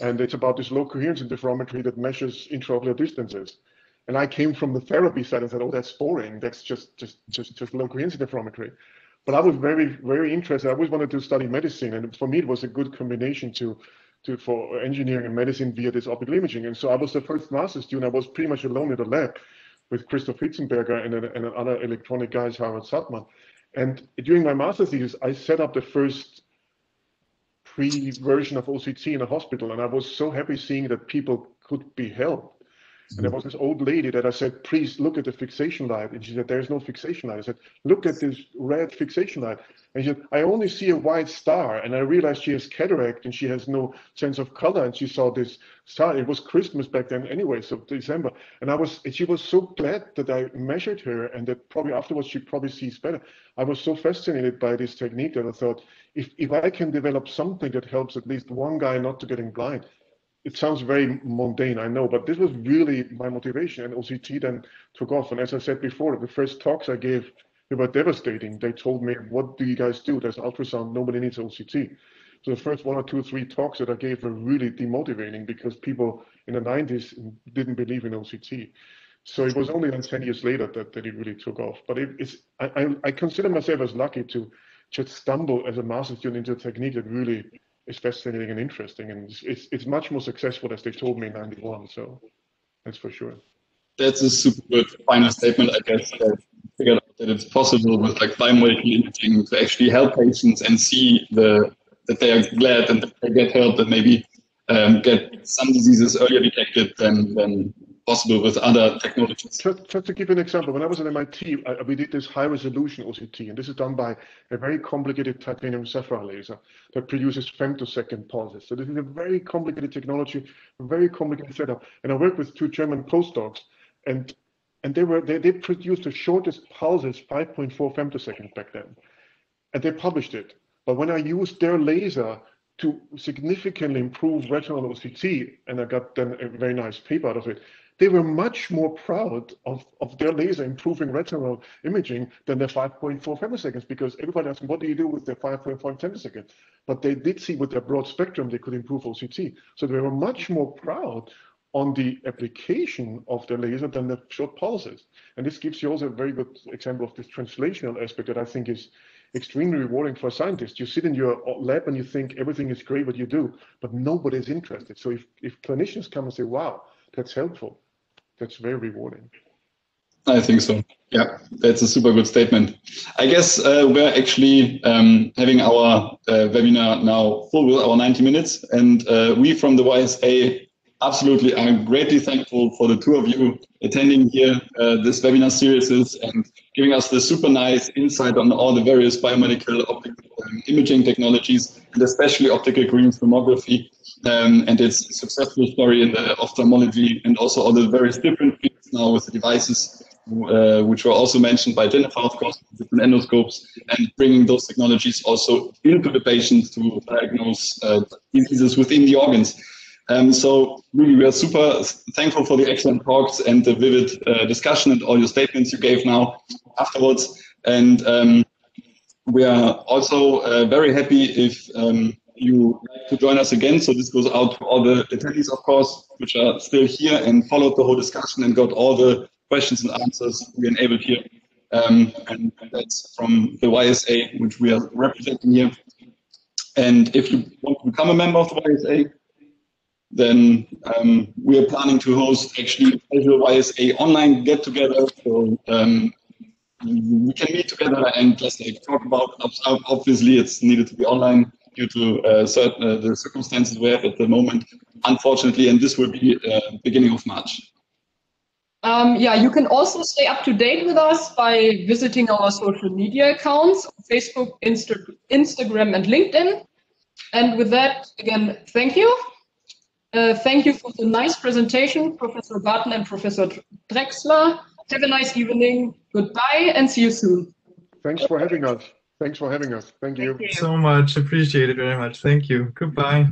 And it's about this low coherence interferometry that measures intraocular distances. And I came from the therapy side and said, oh, that's boring. That's just low coherence interferometry. But I was very, very interested. I always wanted to study medicine. And for me, it was a good combination for engineering and medicine via this optical imaging. And so I was the first master's student. I was pretty much alone in the lab with Christoph Hitzenberger and other electronic guys, Harald Sattmann. And during my master's thesis, I set up the first pre-version of OCT in a hospital. And I was so happy seeing that people could be helped. And there was this old lady that I said, please look at the fixation light. And she said, there's no fixation light. I said, look at this red fixation light. And she said, I only see a white star. And I realized she has cataract and she has no sense of color. And she saw this star. It was Christmas back then anyway, so December. And she was so glad that I measured her and that probably afterwards she probably sees better. I was so fascinated by this technique that I thought, if I can develop something that helps at least one guy not to getting blind. It sounds very mundane, I know, but this was really my motivation, and OCT then took off. And as I said before, the first talks I gave, they were devastating. They told me, what do you guys do? There's ultrasound, nobody needs OCT. So the first 1 or 2 or 3 talks that I gave were really demotivating because people in the 90s didn't believe in OCT. So it was only then 10 years later that it really took off. But I consider myself as lucky to just stumble as a master's student into a technique that really is fascinating and interesting, and it's much more successful as they told me in '91. So that's for sure. That's a super good final statement, I guess. I figured out that it's possible with like biomedical imaging to actually help patients and see that they are glad and that they get help, and maybe get some diseases earlier detected than possible with other technologies. Just to give you an example, when I was at MIT, we did this high-resolution OCT, and this is done by a very complicated titanium sapphire laser that produces femtosecond pulses. So this is a very complicated technology, a very complicated setup. And I worked with 2 German postdocs, and they produced the shortest pulses, 5.4 femtoseconds back then, and they published it. But when I used their laser to significantly improve retinal OCT, and I got then a very nice paper out of it, they were much more proud of their laser improving retinal imaging than their 5.4 femtoseconds, because everybody asked, what do you do with their 5.4 femtoseconds? But they did see with their broad spectrum, they could improve OCT. So they were much more proud on the application of the laser than the short pulses. And this gives you also a very good example of this translational aspect that I think is extremely rewarding for a scientist. You sit in your lab and you think everything is great what you do, but nobody's interested. So if clinicians come and say, wow, that's helpful, that's very rewarding. I think so. Yeah, that's a super good statement. I guess we're actually having our webinar now full with our 90 minutes. And we from the YSA absolutely are greatly thankful for the 2 of you attending here this webinar series and giving us the super nice insight on all the various biomedical optical imaging technologies, and especially optical coherence tomography and its successful story in the ophthalmology, and also all the various different fields now with the devices, which were also mentioned by Jennifer, of course, different endoscopes, and bringing those technologies also into the patient to diagnose diseases within the organs. So really, we are super thankful for the excellent talks and the vivid discussion and all your statements you gave now afterwards. And we are also very happy if you like to join us again. So this goes out to all the attendees, of course, which are still here and followed the whole discussion and got all the questions and answers we enabled here. And that's from the YSA, which we are representing here. And if you want to become a member of the YSA, then we are planning to host actually a YSA online get-together. So we can meet together and just like talk about, obviously it's needed to be online due to certain the circumstances we have at the moment, unfortunately, and this will be beginning of March. Yeah, you can also stay up to date with us by visiting our social media accounts, Facebook, Instagram, and LinkedIn. And with that, again, thank you. Thank you for the nice presentation, Professor Barton and Professor Drexler. Have a nice evening. Goodbye, and see you soon. Thanks for having us. Thanks for having us. Thank you. So much. Appreciate it very much. Thank you. Goodbye.